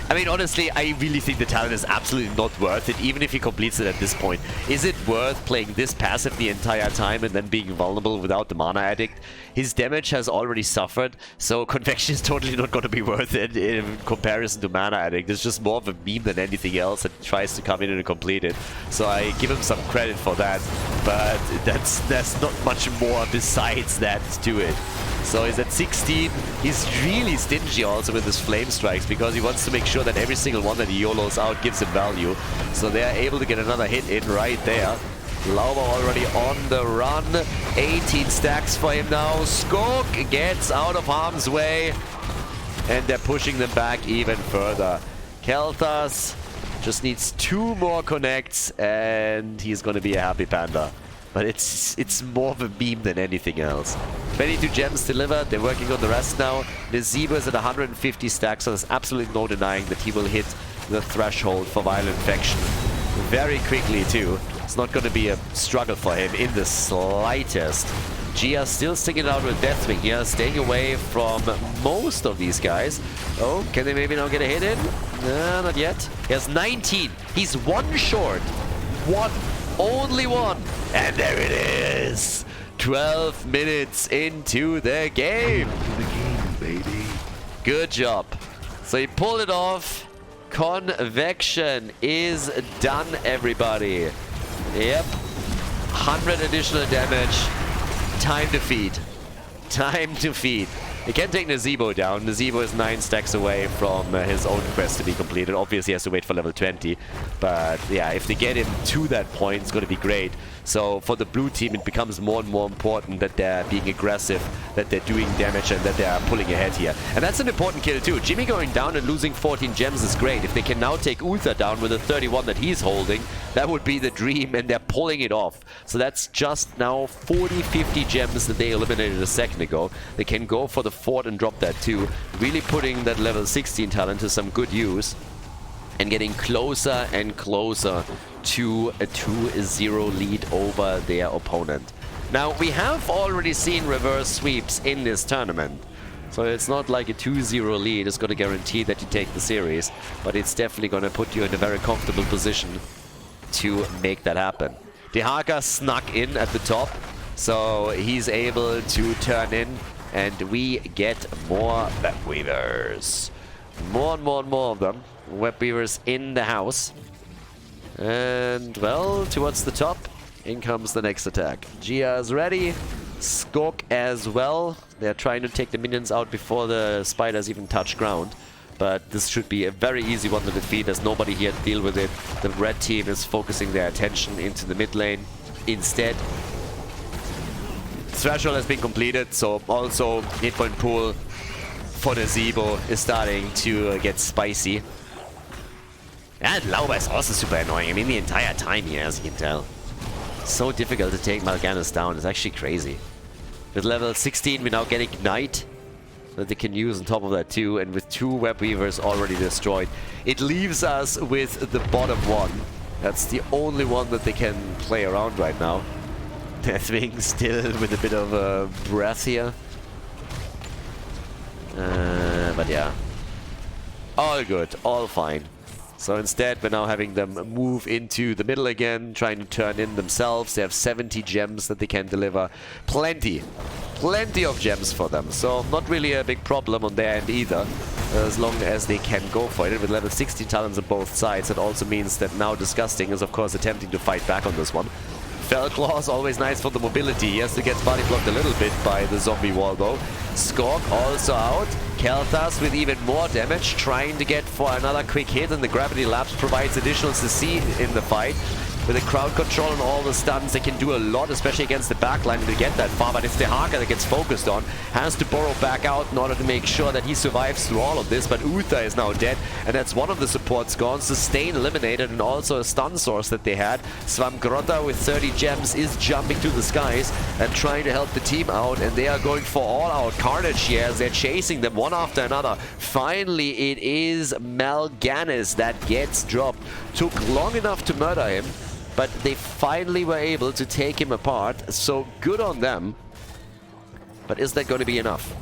I mean, honestly, I really think the talent is absolutely not worth it, even if he completes it at this point. Is it worth playing this passive the entire time and then being vulnerable without the Mana Addict? His damage has already suffered, so Convection is totally not going to be worth it in comparison to Mana Addict. It's just more of a meme than anything else that tries to come in and complete it. So I give him some credit for that, but there's not much more besides that to it. So he's at 16. He's really stingy also with his Flame Strikes because he wants to make sure that every single one that he YOLOs out gives him value. So they are able to get another hit in right there. Lauber already on the run. 18 stacks for him now. Skog gets out of harm's way. And they're pushing them back even further. Khaldor just needs 2 more connects and he's going to be a happy panda. But it's more of a meme than anything else. 22 gems delivered. They're working on the rest now. Nazeebo is at 150 stacks, so there's absolutely no denying that he will hit the threshold for Violent Infection very quickly too. It's not going to be a struggle for him in the slightest. Gia still sticking it out with Deathwing here, staying away from most of these guys. Oh, can they maybe now get a hit in? No, not yet. He has 19. He's 1 short. 1. Only 1. And there it is. 12 minutes into the game. Baby. Good job. So he pulled it off. Convection is done, everybody. Yep. 100 additional damage. Time to feed. Time to feed. He can take Nazeebo down. Nazeebo is 9 stacks away from his own quest to be completed. Obviously, he has to wait for level 20. But yeah, if they get him to that point, it's going to be great. So for the blue team, it becomes more and more important that they're being aggressive, that they're doing damage, and that they're pulling ahead here. And that's an important kill too. Jimmy going down and losing 14 gems is great. If they can now take Uther down with the 31 that he's holding, that would be the dream, and they're pulling it off. So that's just now 40-50 gems that they eliminated a second ago. They can go for the fort and drop that too. Really putting that level 16 talent to some good use. And getting closer and closer to a 2-0 lead over their opponent. Now, we have already seen reverse sweeps in this tournament. So it's not like a 2-0 lead is going to guarantee that you take the series. But it's definitely going to put you in a very comfortable position to make that happen. Rehgar snuck in at the top. So he's able to turn in and we get more web weavers. More and more and more of them. Web weavers in the house. And, well, towards the top, in comes the next attack. Gia is ready. Skok as well. They're trying to take the minions out before the spiders even touch ground. But this should be a very easy one to defeat. There's nobody here to deal with it. The red team is focusing their attention into the mid lane instead. Threshold has been completed, so also hit point pool for the Zebo is starting to get spicy. And Lauber is also super annoying. I mean, the entire time here, as you can tell. So difficult to take Mal'Ganis down. It's actually crazy. With level 16, we now get Ignite that they can use on top of that too. And with 2 Web Weavers already destroyed, it leaves us with the bottom one. That's the only one that they can play around right now. Deathwing still with a bit of a breath here. But yeah. All good, all fine. So instead, we're now having them move into the middle again, trying to turn in themselves. They have 70 gems that they can deliver. Plenty of gems for them. So not really a big problem on their end either, as long as they can go for it. With level 16 talents on both sides, that also means that now Disgusting is of course attempting to fight back on this one. Fell Claw is always nice for the mobility. He has to get body blocked a little bit by the zombie wall though. Skok also out. Kel'Thas with even more damage, trying to get for another quick hit, and the Gravity Lapse provides additional CC in the fight. With the crowd control and all the stuns, they can do a lot, especially against the backline to get that far, but it's the Hogger that gets focused on. Has to burrow back out in order to make sure that he survives through all of this, but Uther is now dead, and that's one of the supports gone. Sustain eliminated, and also a stun source that they had. Swamgrotta with 30 gems is jumping to the skies and trying to help the team out, and they are going for all-out carnage here as they're chasing them one after another. Finally, it is Mal'Ganis that gets dropped. Took long enough to murder him, but they finally were able to take him apart, so good on them. But is that going to be enough?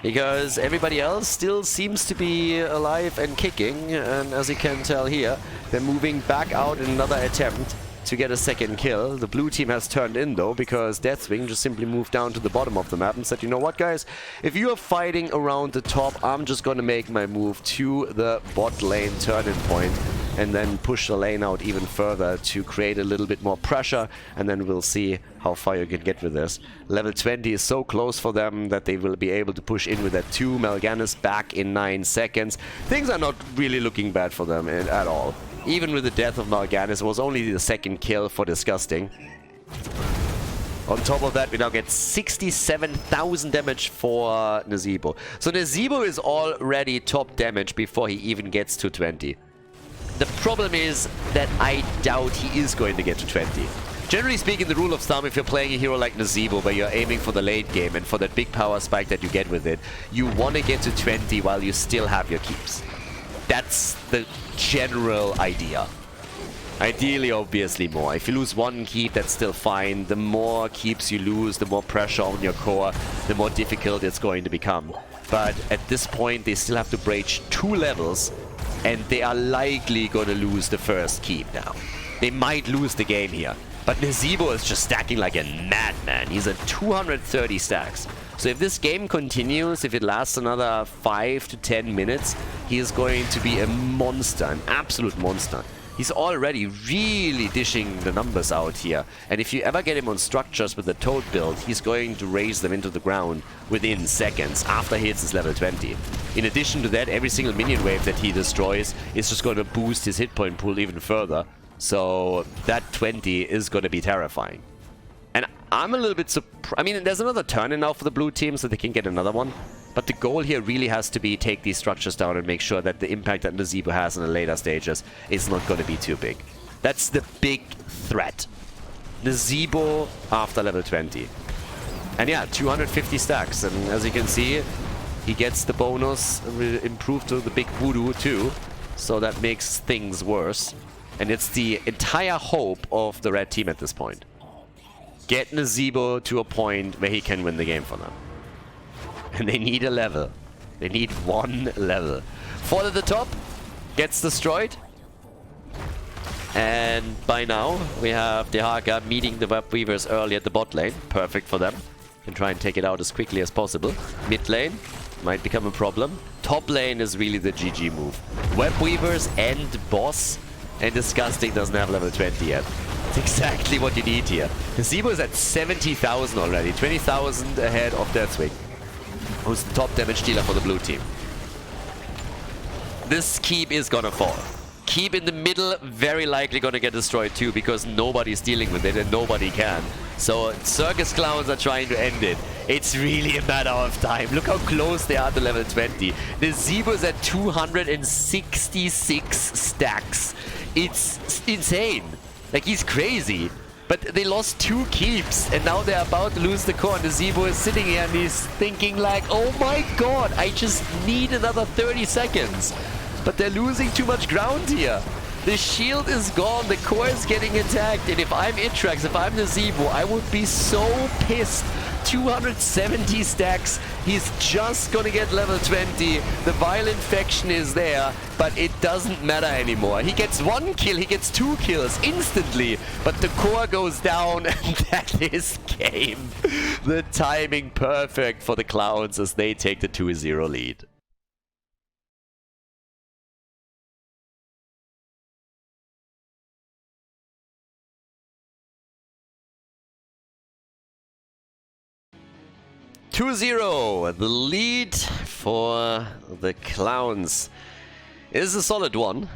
Because everybody else still seems to be alive and kicking, and as you can tell here, they're moving back out in another attempt to get a second kill. The blue team has turned in though, because Deathwing just simply moved down to the bottom of the map and said, you know what guys, if you are fighting around the top, I'm just gonna make my move to the bot lane turning point and then push the lane out even further to create a little bit more pressure, and then we'll see how far you can get with this. Level 20 is so close for them that they will be able to push in with that 2. Mal'Ganis back in 9 seconds. Things are not really looking bad for them at all. Even with the death of Mal'Ganis, it was only the second kill for Disgusting. On top of that, we now get 67,000 damage for Nazebo. So Nazebo is already top damage before he even gets to 20. The problem is that I doubt he is going to get to 20. Generally speaking, the rule of thumb, if you're playing a hero like Nazebo, where you're aiming for the late game and for that big power spike that you get with it, you want to get to 20 while you still have your keeps. That's the general idea. Ideally, obviously more. If you lose 1 keep, that's still fine. The more keeps you lose, the more pressure on your core, the more difficult it's going to become. But at this point, they still have to breach 2 levels, and they are likely going to lose the first keep now. They might lose the game here. But Nazebo is just stacking like a madman. He's at 230 stacks. So if this game continues, if it lasts another 5 to 10 minutes, he is going to be a monster, an absolute monster. He's already really dishing the numbers out here. And if you ever get him on structures with the Toad build, he's going to raise them into the ground within seconds after he hits his level 20. In addition to that, every single minion wave that he destroys is just going to boost his hit point pool even further. So that 20 is going to be terrifying. And I'm a little bit surprised. I mean, there's another turn in now for the blue team, so they can get another one. But the goal here really has to be take these structures down and make sure that the impact that Nazebo has in the later stages is not going to be too big. That's the big threat. Nazebo after level 20. And yeah, 250 stacks. And as you can see, he gets the bonus improved to the big voodoo too. So that makes things worse. And it's the entire hope of the red team at this point. Get Nazebo to a point where he can win the game for them. And they need a level. They need 1 level. Fall at the top. Gets destroyed. And by now, we have the Hogger meeting the Web Weavers early at the bot lane. Perfect for them. Can try and take it out as quickly as possible. Mid lane might become a problem. Top lane is really the GG move. Web Weavers and Boss, and Disgusting doesn't have level 20 yet. It's exactly what you need here. Zebo is at 70,000 already, 20,000 ahead of Deathwing, who's the top damage dealer for the blue team. This keep is gonna fall. Keep in the middle, very likely gonna get destroyed too, because nobody's dealing with it and nobody can. So Circus Clowns are trying to end it. It's really a matter of time. Look how close they are to level 20. The Zebo's at 266 stacks. It's insane. Like, he's crazy. But they lost 2 keeps, and now they're about to lose the core, and the Zebo is sitting here and he's thinking like, oh my god, I just need another 30 seconds. But they're losing too much ground here. The shield is gone, the core is getting attacked, and if I'm Itrax, if I'm the Zebo, I would be so pissed. 270 stacks, he's just gonna get level 20, the Vile Infection is there, but it doesn't matter anymore. He gets 1 kill, he gets 2 kills instantly, but the core goes down, and that is game. The timing perfect for the Clowns as they take the 2-0 lead. The lead for the Clowns is a solid one.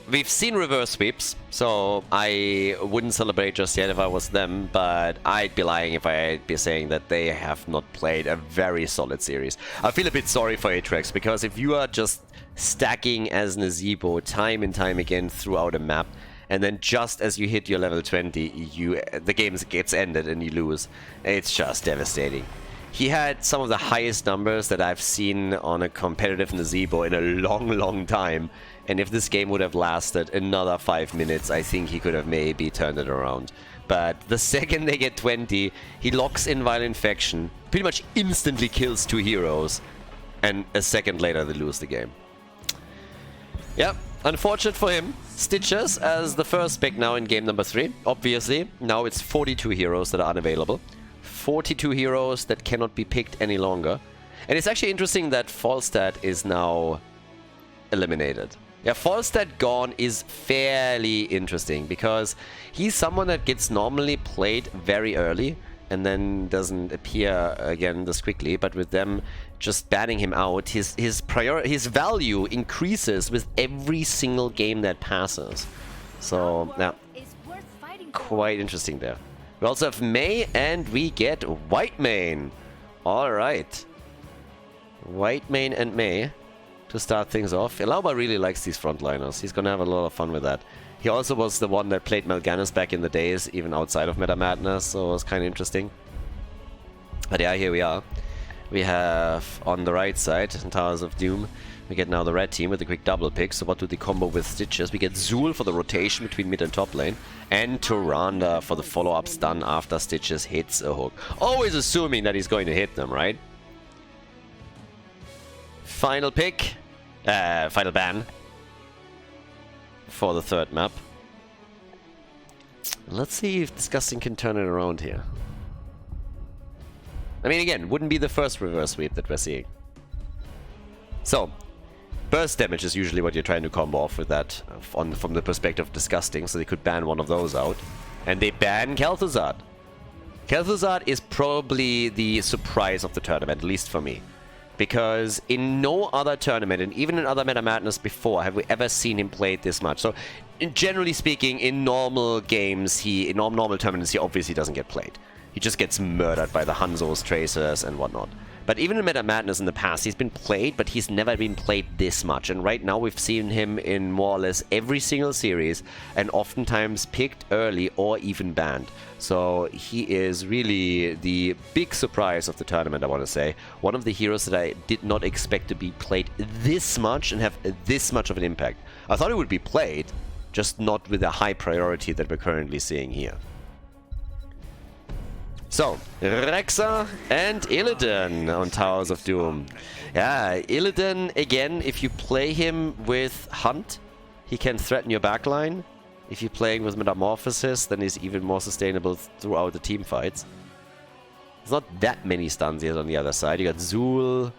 We've seen reverse sweeps, so I wouldn't celebrate just yet if I was them, but I'd be lying if I'd be saying that they have not played a very solid series. I feel a bit sorry for Atrax, because if you are just stacking as Nazebo time and time again throughout a map, and then just as you hit your level 20, the game gets ended and you lose, it's just devastating. He had some of the highest numbers that I've seen on a competitive Nazebo in a long time. And if this game would have lasted another 5 minutes, I think he could have maybe turned it around. But the second they get 20, he locks in Vile Infection, pretty much instantly kills 2 heroes, and a second later they lose the game. Yep, unfortunate for him. Stitches as the first pick now in game number 3. Obviously, now it's 42 heroes that are unavailable. 42 heroes that cannot be picked any longer. And it's actually interesting that Falstad is now eliminated. Yeah, Falstad gone is fairly interesting, because he's someone that gets normally played very early and then doesn't appear again this quickly. But with them just banning him out, his value increases with every single game that passes. So, yeah, quite interesting there. We also have Mei, and we get Whitemane. Alright. Whitemane and Mei to start things off. Elauba really likes these frontliners. He's gonna have a lot of fun with that. He also was the one that played Mal'Ganis back in the days, even outside of Meta Madness, so it was kind of interesting. But yeah, here we are. We have on the right side, Towers of Doom. We get now the red team with a quick double pick. So what do they combo with Stitches? We get Zul for the rotation between mid and top lane. And Tyrande for the follow-up stun after Stitches hits a hook. Always assuming that he's going to hit them, right? Final pick. Final ban. For the third map. Let's see if Disgusting can turn it around here. I mean, again, wouldn't be the first reverse sweep that we're seeing. So, burst damage is usually what you're trying to combo off with that from the perspective of Disgusting, so they could ban one of those out. And they ban Kel'Thuzad. Kel'Thuzad is probably the surprise of the tournament, at least for me. Because in no other tournament, and even in other Meta Madness before, have we ever seen him played this much. So, generally speaking, in normal games, in normal tournaments, he obviously doesn't get played. He just gets murdered by the Hanzos, Tracers, and whatnot. But even in Meta Madness in the past, he's been played, but he's never been played this much. And right now we've seen him in more or less every single series, and oftentimes picked early or even banned. So he is really the big surprise of the tournament, I want to say. One of the heroes that I did not expect to be played this much and have this much of an impact. I thought it would be played, just not with the high priority that we're currently seeing here. So, Rexxar and Illidan on Towers of Doom. Yeah, Illidan, again, if you play him with Hunt, he can threaten your backline. If you're playing with Metamorphosis, then he's even more sustainable throughout the team fights. There's not that many stuns yet on the other side. You got Zul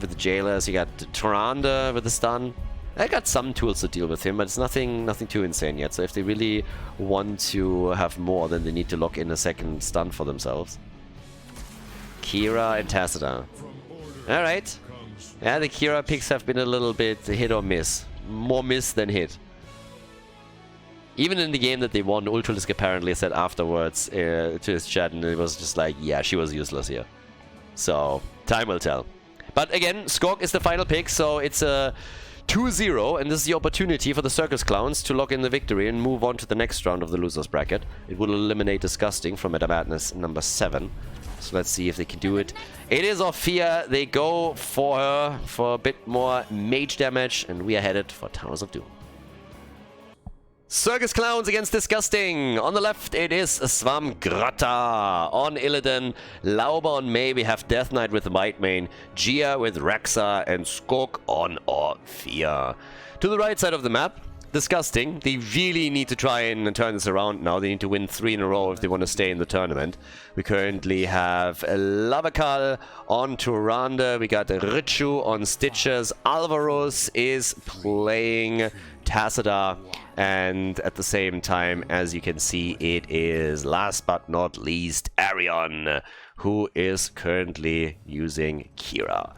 with the Jailers, you got Tyrande with the stun. I got some tools to deal with him, but it's nothing too insane yet. So if they really want to have more, then they need to lock in a second stun for themselves. Kira and Tacita. Alright. Yeah, the Kira picks have been a little bit hit or miss. More miss than hit. Even in the game that they won, Ultralisk apparently said afterwards to his chat, and it was just like, yeah, she was useless here. So, time will tell. But again, Skog is the final pick, so it's a 2-0, and this is the opportunity for the Circus Clowns to lock in the victory and move on to the next round of the losers bracket. It will eliminate Disgusting from Meta Madness number 7. So let's see if they can do it. It is Orphea. They go for her for a bit more mage damage, and we are headed for Towers of Doom. Circus Clowns against Disgusting. On the left, it is Swamgrata. On Illidan, Lauber on May, we have Death Knight with Whitemane, Gia with Rexa, and Skog on Orphea. To the right side of the map, Disgusting. They really need to try and turn this around now. They need to win 3 in a row if they want to stay in the tournament. We currently have Lavakal on Tyrande. We got Richu on Stitches. Alvaros is playing Tacita. And at the same time, as you can see, it is last but not least Arion, who is currently using Kira.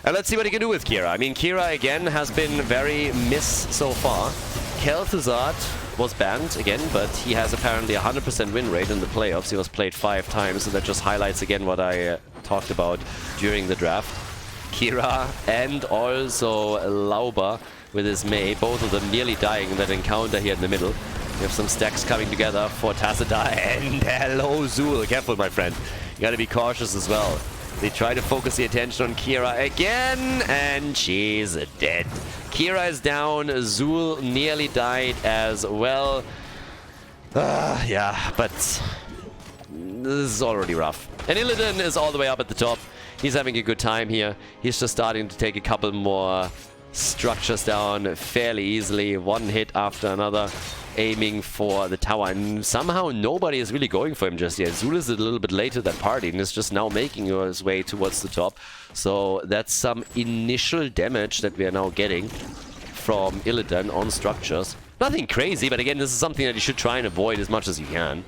And let's see what he can do with Kira. I mean, Kira again has been very miss so far. Kel'Thuzad was banned again, but he has apparently 100% win rate in the playoffs. He was played 5 times, so that just highlights again what I talked about during the draft. Kira and also Lauber with his Mei, both of them nearly dying in that encounter here in the middle. We have some stacks coming together for Tacita, and hello Zul. Careful, my friend. You gotta be cautious as well. They try to focus the attention on Kira again, and she's dead. Kira is down. Zul nearly died as well. Yeah, but this is already rough. And Illidan is all the way up at the top. He's having a good time here. He's just starting to take a couple more structures down fairly easily, one hit after another, aiming for the tower, and somehow nobody is really going for him just yet. Zul is a little bit late to that party and is just now making his way towards the top. So that's some initial damage that we are now getting from Illidan on structures. Nothing crazy, but again, this is something that you should try and avoid as much as you can.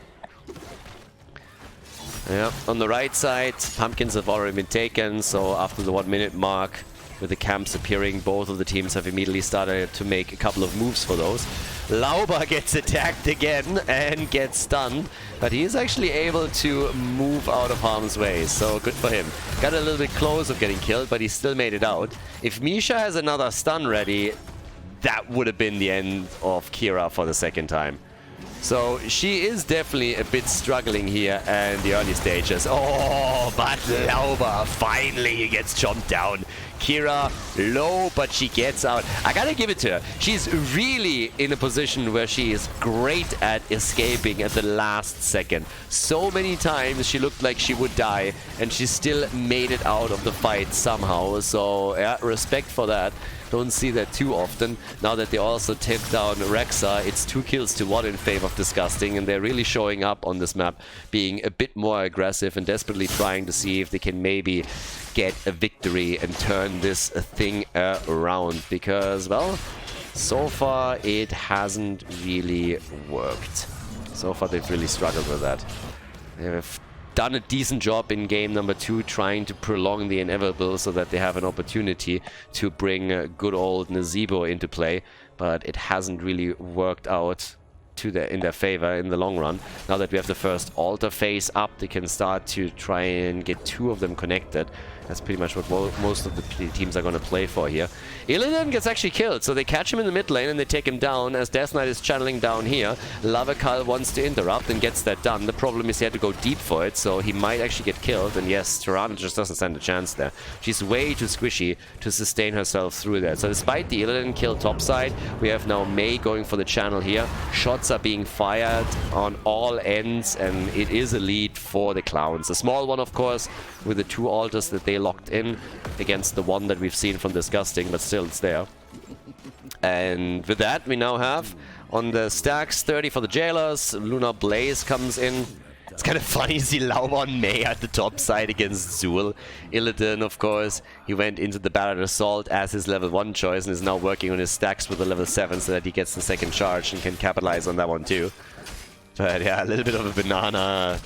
Yeah, on the right side, pumpkins have already been taken, so after the 1 minute mark, with the camps appearing, both of the teams have immediately started to make a couple of moves for those. Lauber gets attacked again and gets stunned, but he is actually able to move out of harm's way, so good for him. Got a little bit close of getting killed, but he still made it out. If Misha has another stun ready, that would have been the end of Kira for the second time. So she is definitely a bit struggling here in the early stages. Oh, but Lauber finally gets chomped down. Kira low, but she gets out. I gotta give it to her. She's really in a position where she is great at escaping at the last second. So many times she looked like she would die, and she still made it out of the fight somehow. So yeah, respect for that. Don't see that too often. Now that they also take down Rexa, it's 2 kills to 1 in favor of Disgusting, and they're really showing up on this map, being a bit more aggressive and desperately trying to see if they can maybe get a victory and turn this thing around. Because, well, so far it hasn't really worked. So far they've really struggled with that. They've done a decent job in game number 2 trying to prolong the inevitable so that they have an opportunity to bring good old Nazeebo into play, but it hasn't really worked out in their favor in the long run. Now that we have the first altar phase up, they can start to try and get 2 of them connected. That's pretty much what most of the teams are going to play for here. Illidan gets actually killed, so they catch him in the mid lane and they take him down as Death Knight is channeling down here. Lavakal wants to interrupt and gets that done. The problem is he had to go deep for it, so he might actually get killed. And yes, Tyrande just doesn't stand a chance there. She's way too squishy to sustain herself through that. So despite the Illidan kill topside, we have now Mei going for the channel here. Shots are being fired on all ends, and it is a lead for the Clowns. A small one, of course, with the 2 altars that they locked in against the one that we've seen from Disgusting, but still it's there. And with that, we now have on the stacks 30 for the Jailers. Lunar Blaze comes in It's kind of funny to see Lauber on Mei at the top side against Zul. Illidan, of course, he went into the Barret Assault as his level 1 choice and is now working on his stacks with the level 7 so that he gets the second charge and can capitalize on that one too. But yeah, a little bit of a banana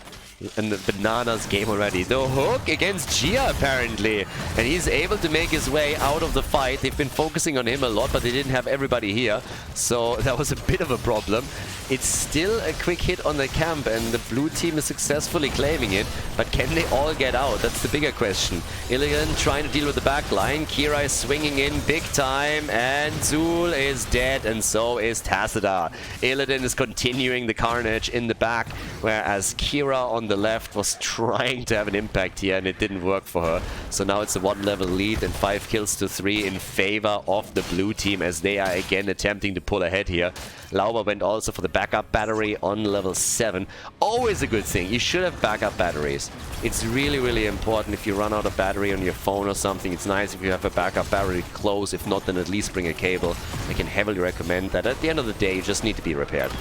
and the bananas game already. The hook against Gia apparently, and he's able to make his way out of the fight. They've been focusing on him a lot, but they didn't have everybody here, so that was a bit of a problem. It's still a quick hit on the camp, and the blue team is successfully claiming it, but can they all get out? That's the bigger question. Illidan trying to deal with the back line. Kira is swinging in big time, and Zul is dead, and so is Tassadar. Illidan is continuing the carnage in the back, whereas Kira on the left was trying to have an impact here, and it didn't work for her. So now it's a 1-level lead and 5 kills to 3 in favor of the blue team, as they are again attempting to pull ahead here. Lauber went also for the backup battery on level 7. Always a good thing. You should have backup batteries. It's really, really important if you run out of battery on your phone or something. It's nice if you have a backup battery close. If not, then at least bring a cable. I can heavily recommend that. At the end of the day, you just need to be repaired.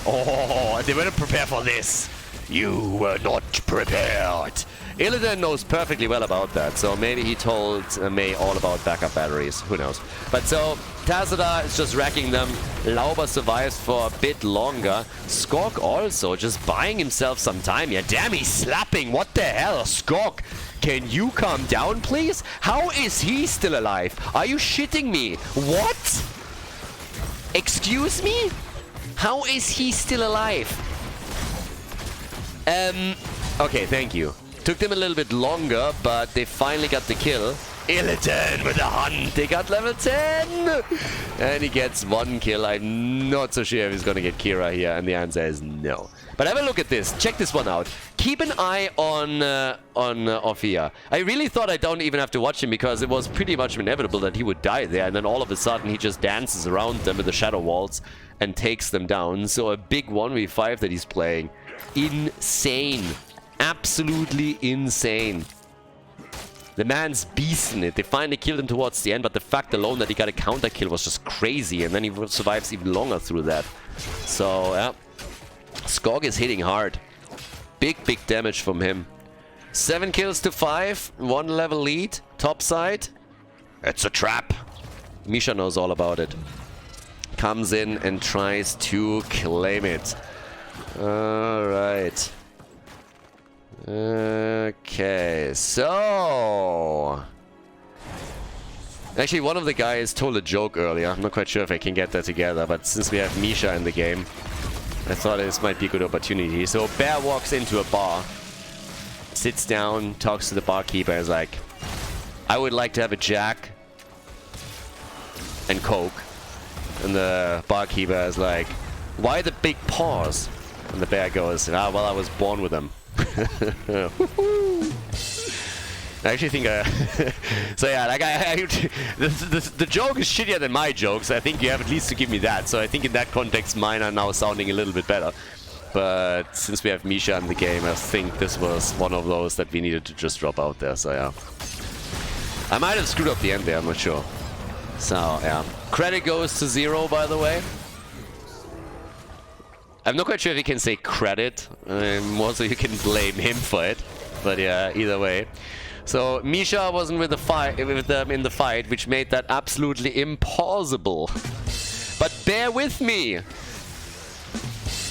Oh, they weren't prepared for this. You were not prepared. Illidan knows perfectly well about that, so maybe he told Mei all about backup batteries. Who knows? But so, Tassadar is just wrecking them. Lauber survives for a bit longer. Skog also just buying himself some time here. Damn, he's slapping. What the hell? Skog, can you calm down, please? How is he still alive? Are you shitting me? What? Excuse me? How is he still alive? Okay, thank you. Took them a little bit longer, but they finally got the kill. Illidan with a hunt. They got level 10! And he gets 1 kill. I'm not so sure if he's gonna get Kira here, and the answer is no. But have a look at this. Check this one out. Keep an eye on Ophia. I really thought I don't even have to watch him, because it was pretty much inevitable that he would die there, and then all of a sudden he just dances around them with the shadow walls and takes them down. So a big 1v5 that he's playing. Insane. Absolutely insane. The man's beasting it. They finally killed him towards the end, but the fact alone that he got a counter kill was just crazy, and then he survives even longer through that. So, yeah. Skog is hitting hard. Big, big damage from him. 7 kills to 5. 1 level lead. Top side. It's a trap. Misha knows all about it. Comes in and tries to claim it. Alright. Okay, so... Actually, one of the guys told a joke earlier. I'm not quite sure if I can get that together, but since we have Misha in the game, I thought this might be a good opportunity. So Bear walks into a bar, sits down, talks to the barkeeper, and is like, I would like to have a Jack and Coke. And the barkeeper is like, why the big paws? And the bear goes, ah, well, I was born with them. I actually think, so yeah, like the joke is shittier than my jokes. I think you have at least to give me that. So I think in that context, mine are now sounding a little bit better. But since we have Misha in the game, I think this was one of those that we needed to just drop out there. So yeah, I might have screwed up the end there. I'm not sure. So yeah, credit goes to 0, by the way. I'm not quite sure if you can say credit, more so you can blame him for it, but yeah, either way. So Misha wasn't with them in the fight, which made that absolutely impossible. But bear with me,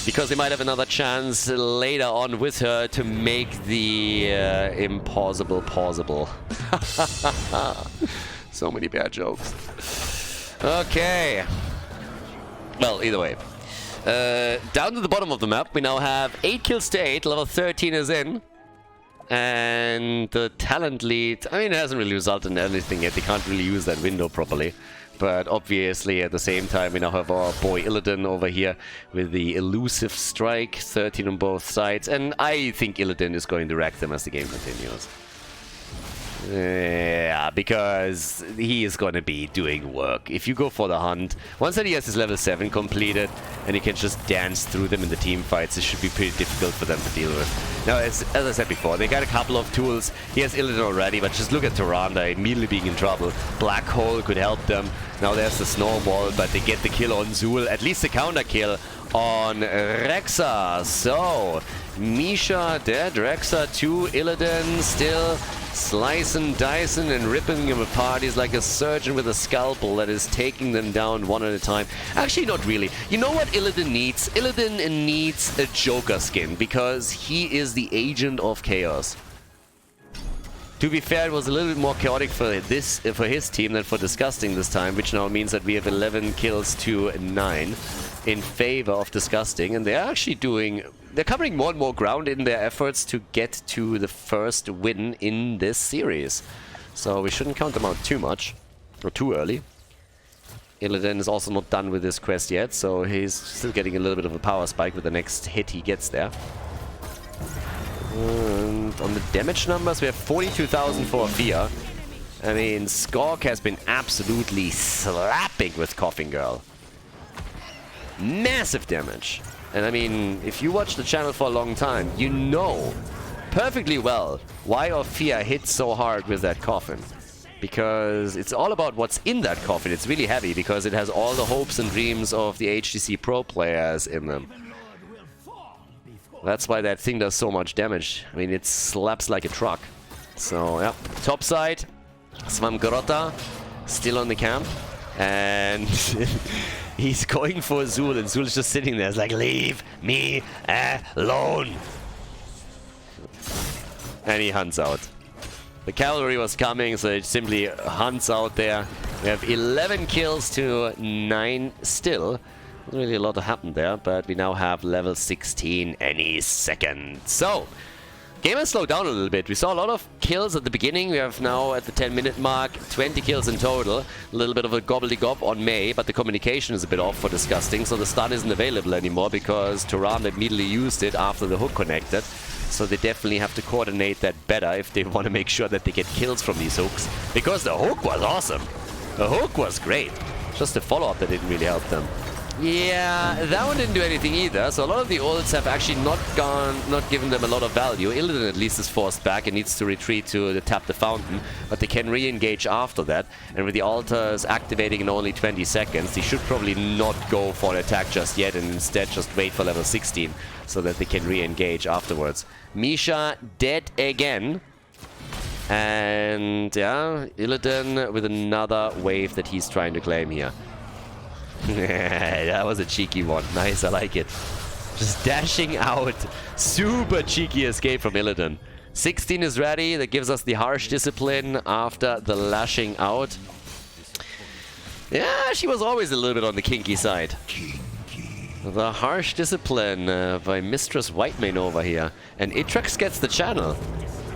because they might have another chance later on with her to make the impossible possible. So many bad jokes. Okay. Well, either way. Down to the bottom of the map, we now have 8 kills to 8, level 13 is in. And the talent lead, I mean, it hasn't really resulted in anything yet, they can't really use that window properly. But obviously, at the same time, we now have our boy Illidan over here with the elusive strike, 13 on both sides. And I think Illidan is going to wreck them as the game continues. Yeah, because he is going to be doing work. If you go for the hunt, once that he has his level 7 completed and he can just dance through them in the team fights, it should be pretty difficult for them to deal with. Now, as I said before, they got a couple of tools. He has Illidan already, but just look at Tyrande immediately being in trouble. Black Hole could help them. Now there's the snowball, but they get the kill on Zul. At least the counter kill on Rexxar. So, Misha dead, Rexxar 2, Illidan still slicing, dicing, and ripping him apart. He's like a surgeon with a scalpel that is taking them down one at a time. Actually, not really. You know what Illidan needs? Illidan needs a Joker skin, because he is the agent of chaos. To be fair, it was a little bit more chaotic for his team than for Disgusting this time, which now means that we have 11 kills to 9 in favor of Disgusting, and they're actually they're covering more and more ground in their efforts to get to the first win in this series. So we shouldn't count them out too much, or too early. Illidan is also not done with this quest yet, so he's still getting a little bit of a power spike with the next hit he gets there. And on the damage numbers, we have 42,000 for Fear. I mean, Skork has been absolutely slapping with Coughing Girl. Massive damage. And I mean, if you watch the channel for a long time, you know perfectly well why Orphea hits so hard with that coffin. Because it's all about what's in that coffin. It's really heavy because it has all the hopes and dreams of the HTC Pro players in them. That's why that thing does so much damage. I mean, it slaps like a truck. So, yeah. Top side, Svamgrota still on the camp. And he's going for Zul, and Zul's just sitting there. It's like, leave me alone. And he hunts out. The cavalry was coming, so it simply hunts out there. We have 11 kills to 9 still. Not really a lot happened there, but we now have level 16 any second. So, game has slowed down a little bit. We saw a lot of kills at the beginning. We have now at the 10-minute mark 20 kills in total. A little bit of a gobbledygook on Mei, but the communication is a bit off for Disgusting, so the stun isn't available anymore because Turan immediately used it after the hook connected. So they definitely have to coordinate that better if they want to make sure that they get kills from these hooks. Because the hook was awesome. The hook was great. Just the follow-up that didn't really help them. Yeah, that one didn't do anything either, so a lot of the ults have actually not given them a lot of value. Illidan at least is forced back and needs to retreat to tap the fountain, but they can re-engage after that. And with the altars activating in only 20 seconds, they should probably not go for an attack just yet and instead just wait for level 16 so that they can re-engage afterwards. Misha dead again. And yeah, Illidan with another wave that he's trying to claim here. That was a cheeky one. Nice, I like it. Just dashing out. Super cheeky escape from Illidan. 16 is ready. That gives us the harsh discipline after the lashing out. Yeah, she was always a little bit on the kinky side. The harsh discipline by Mistress Whitemane over here. And Itrex gets the channel.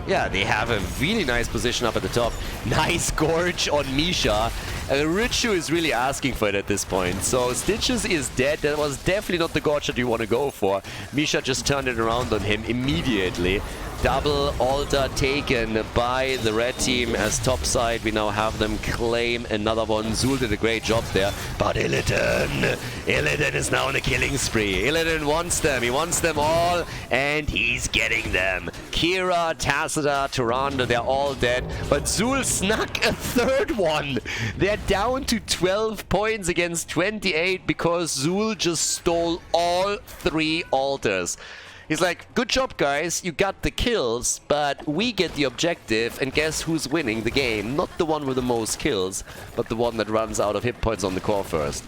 Yeah, they have a really nice position up at the top. Nice Gorge on Misha. Richu is really asking for it at this point. So Stitches is dead. That was definitely not the Gorge that you want to go for. Misha just turned it around on him immediately. Double altar taken by the red team as top side. We now have them claim another one. Zul did a great job there. But Illidan is now on a killing spree. Illidan wants them. He wants them all. And he's getting them. Kira, Tacita, Tyrande, they're all dead. But Zul snuck a third one. They're down to 12 points against 28 because Zul just stole all 3 altars. He's like, good job, guys, you got the kills, but we get the objective, and guess who's winning the game? Not the one with the most kills, but the one that runs out of hit points on the core first.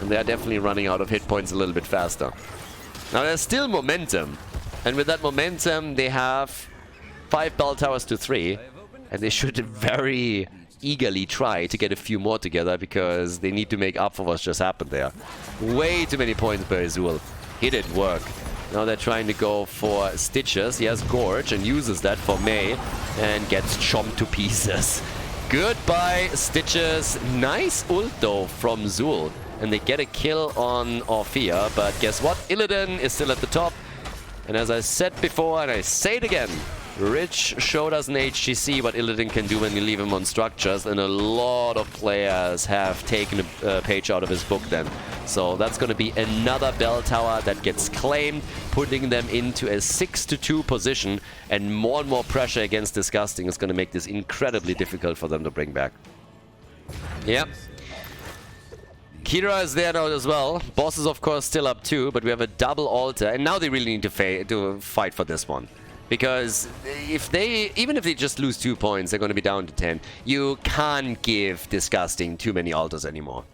And they're definitely running out of hit points a little bit faster. Now, there's still momentum, and with that momentum, they have 5 bell towers to 3, and they should very eagerly try to get a few more together, because they need to make up for what's just happened there. Way too many points per Azul. It didn't work. Now they're trying to go for Stitches. He has Gorge and uses that for Mei and gets chomped to pieces. Goodbye, Stitches. Nice ult though from Zul. And they get a kill on Orphea, but guess what? Illidan is still at the top. And as I said before, and I say it again, Rich showed us in HGC what Illidan can do when you leave him on structures, and a lot of players have taken a page out of his book then. So that's going to be another bell tower that gets claimed, putting them into a 6-2 position, and more pressure against Disgusting is going to make this incredibly difficult for them to bring back. Yep. Kira is there now as well. Boss is of course still up too, but we have a double altar, and now they really need to fight for this one. Because even if they just lose 2 points, they're going to be down to 10. You can't give Disgusting too many altars anymore.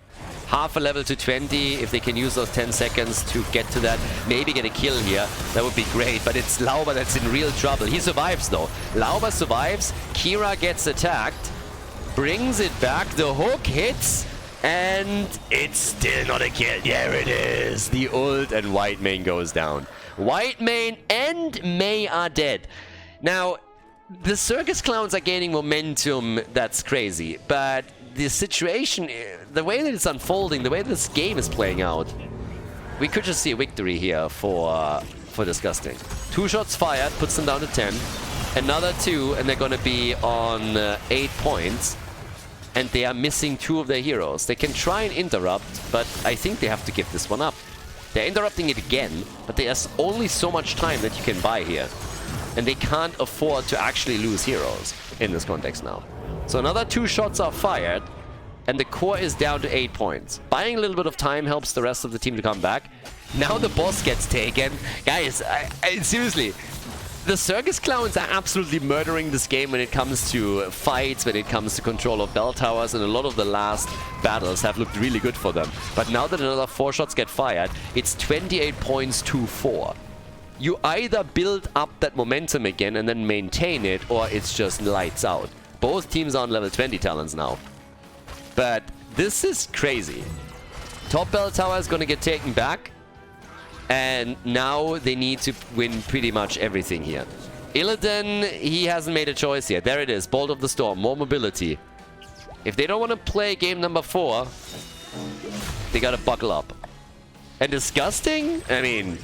Half a level to 20, if they can use those 10 seconds to get to that, maybe get a kill here, that would be great. But it's Lauber that's in real trouble. He survives though. Lauber survives, Kira gets attacked, brings it back, the hook hits, and it's still not a kill. There it is. The ult and White Mane goes down. White Mane and Mei are dead. Now, the Circus Clowns are gaining momentum. That's crazy. But the situation, the way that it's unfolding, the way this game is playing out, we could just see a victory here for Disgusting. 2 shots fired, puts them down to 10. Another 2, and they're going to be on 8 points. And they are missing 2 of their heroes. They can try and interrupt, but I think they have to give this one up. They're interrupting it again, but there's only so much time that you can buy here. And they can't afford to actually lose heroes in this context now. So another 2 shots are fired, and the core is down to 8 points. Buying a little bit of time helps the rest of the team to come back. Now the boss gets taken. Guys, seriously, the Circus Clowns are absolutely murdering this game when it comes to fights, when it comes to control of bell towers, and a lot of the last battles have looked really good for them. But now that another 4 shots get fired, it's 28 points to 4. You either build up that momentum again and then maintain it, or it's just lights out. Both teams are on level 20 talents now. But this is crazy. Top bell tower is going to get taken back. And now they need to win pretty much everything here. Illidan, he hasn't made a choice yet. There it is, Bolt of the Storm, more mobility. If they don't want to play game number 4, they gotta buckle up. And Disgusting? I mean,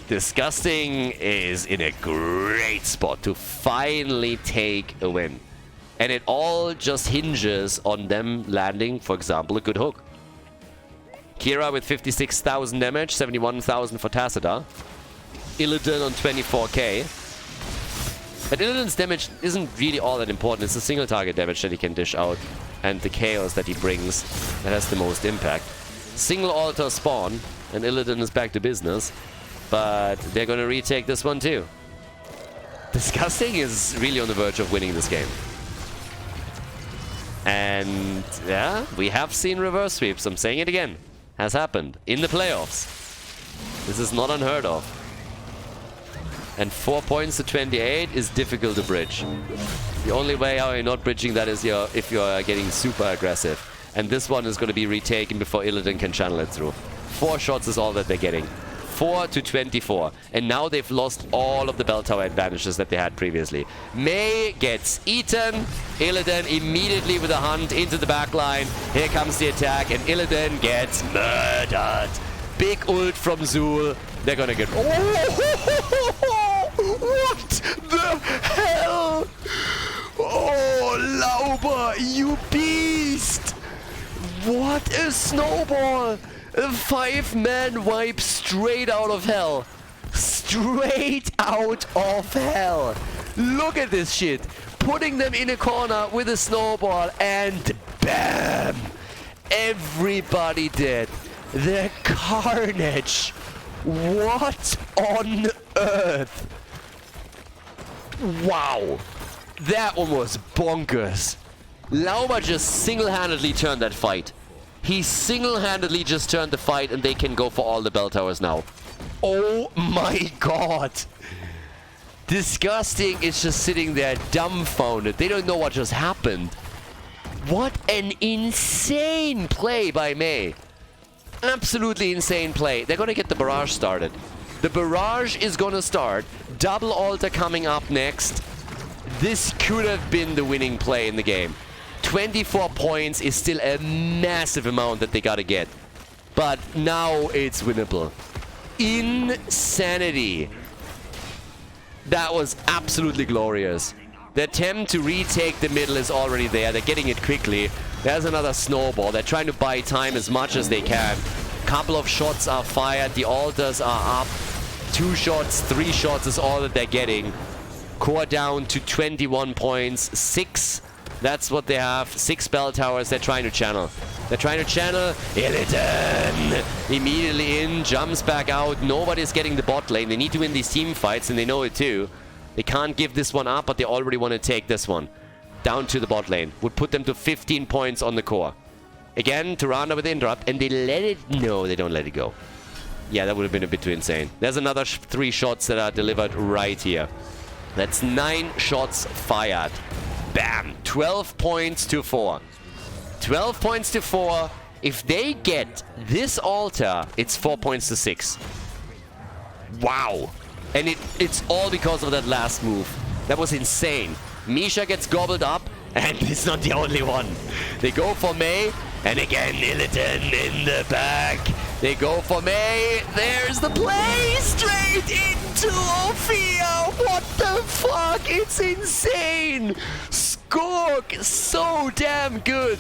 Disgusting is in a great spot to finally take a win. And it all just hinges on them landing, for example, a good hook. Kira with 56,000 damage, 71,000 for Tacita. Illidan on 24k. But Illidan's damage isn't really all that important. It's the single target damage that he can dish out and the chaos that he brings that has the most impact. Single altar spawn and Illidan is back to business. But they're going to retake this one too. Disgusting is really on the verge of winning this game. And yeah, we have seen reverse sweeps. I'm saying it again. Has happened in the playoffs. This is not unheard of. And 4 points to 28 is difficult to bridge. The only way how you're not bridging that is if you're getting super aggressive. And this one is going to be retaken before Illidan can channel it through. 4 shots is all that they're getting. 4 to 24. And now they've lost all of the bell tower advantages that they had previously. Mei gets eaten. Illidan immediately with a hunt into the back line. Here comes the attack and Illidan gets murdered. Big ult from Zul. They're gonna get... Oh, what the hell? Oh, Lauber, you beast! What a snowball! A 5-man wipe straight out of hell. Straight out of hell. Look at this shit. Putting them in a corner with a snowball and bam! Everybody dead. The carnage. What on earth? Wow. That one was bonkers. Lauber just single-handedly turned that fight. He single-handedly just turned the fight and they can go for all the bell towers now. Oh my god. Disgusting is just sitting there dumbfounded. They don't know what just happened. What an insane play by Mei. Absolutely insane play. They're going to get the barrage started. The barrage is going to start. Double altar coming up next. This could have been the winning play in the game. 24 points is still a massive amount that they gotta get. But now it's winnable. Insanity. That was absolutely glorious. The attempt to retake the middle is already there. They're getting it quickly. There's another snowball. They're trying to buy time as much as they can. Couple of shots are fired. The altars are up. 2 shots, 3 shots is all that they're getting. Core down to 21 points. 6 That's what they have. 6 spell towers they're trying to channel. They're trying to channel. Illidan! Immediately in, jumps back out. Nobody's getting the bot lane. They need to win these team fights, and they know it too. They can't give this one up, but they already want to take this one. Down to the bot lane. Would put them to 15 points on the core. Again, Tirana with the interrupt, and they let it... No, they don't let it go. Yeah, that would have been a bit too insane. There's another 3 shots that are delivered right here. That's 9 shots fired. Bam! 12 points to 4. 12 points to 4. If they get this altar, it's 4 points to 6. Wow! And it's all because of that last move. That was insane. Misha gets gobbled up, and it's not the only one. They go for Mei, and again, Illidan in the back. They go for Mei. There's the play! Straight into Ophia! What the fuck? It's insane! Skork, so damn good!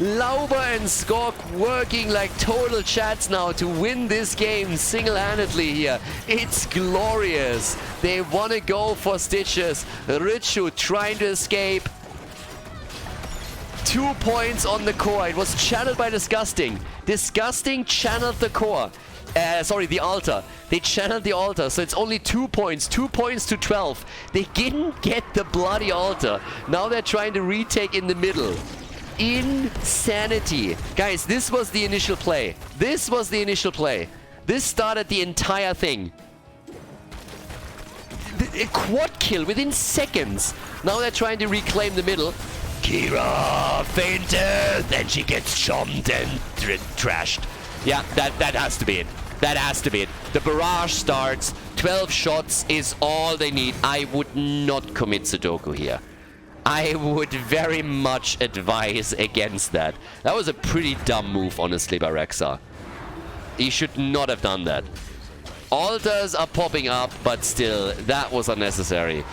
Lauber and Skork working like total chats now to win this game single-handedly here. It's glorious. They want to go for Stitches. Richu trying to escape. 2 points on the core. It was channeled by Disgusting. Disgusting channeled the core. Sorry, the altar. They channeled the altar, so it's only 2 points. 2 points to 12. They didn't get the bloody altar. Now they're trying to retake in the middle. Insanity. Guys, this was the initial play. This was the initial play. This started the entire thing. A quad kill within seconds. Now they're trying to reclaim the middle. Kira fainted, then she gets chomped and trashed. Yeah, that has to be it. That has to be it. The barrage starts. 12 shots is all they need. I would not commit Sudoku here. I would very much advise against that. That was a pretty dumb move, honestly, by Rexar. He should not have done that. Altars are popping up, but still, that was unnecessary.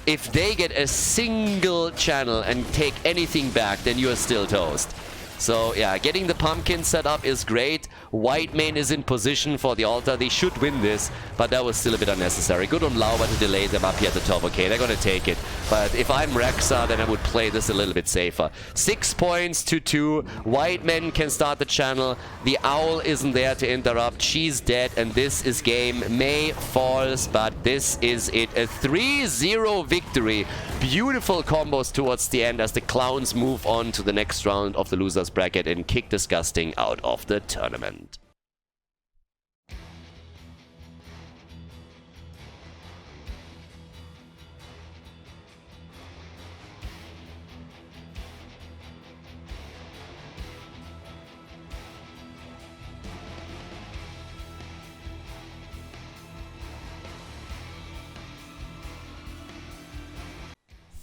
If they get a single channel and take anything back, then you are still toast. So yeah, getting the pumpkin set up is great. White main is in position for the altar. They should win this, but that was still a bit unnecessary. Good on Lauber to delay them up here at the top. Okay, they're gonna take it. But if I'm Rexar, then I would play this a little bit safer. 6 points to 2. White men can start the channel. The owl isn't there to interrupt. She's dead, and this is game. Mei falls, but this is it. A 3-0 victory. Beautiful combos towards the end as the clowns move on to the next round of the losers bracket and kick Disgusting out of the tournament.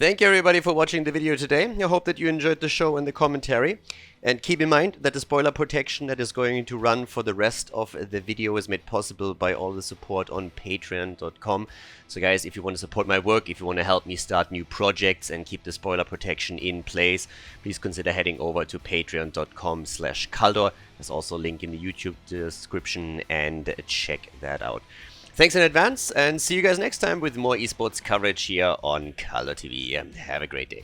Thank you everybody for watching the video today. I hope that you enjoyed the show and the commentary. And keep in mind that the spoiler protection that is going to run for the rest of the video is made possible by all the support on patreon.com. So guys, if you want to support my work, if you want to help me start new projects and keep the spoiler protection in place, please consider heading over to patreon.com/Khaldor. There's also a link in the YouTube description, and check that out. Thanks in advance, and see you guys next time with more esports coverage here on Khaldor TV. Have a great day.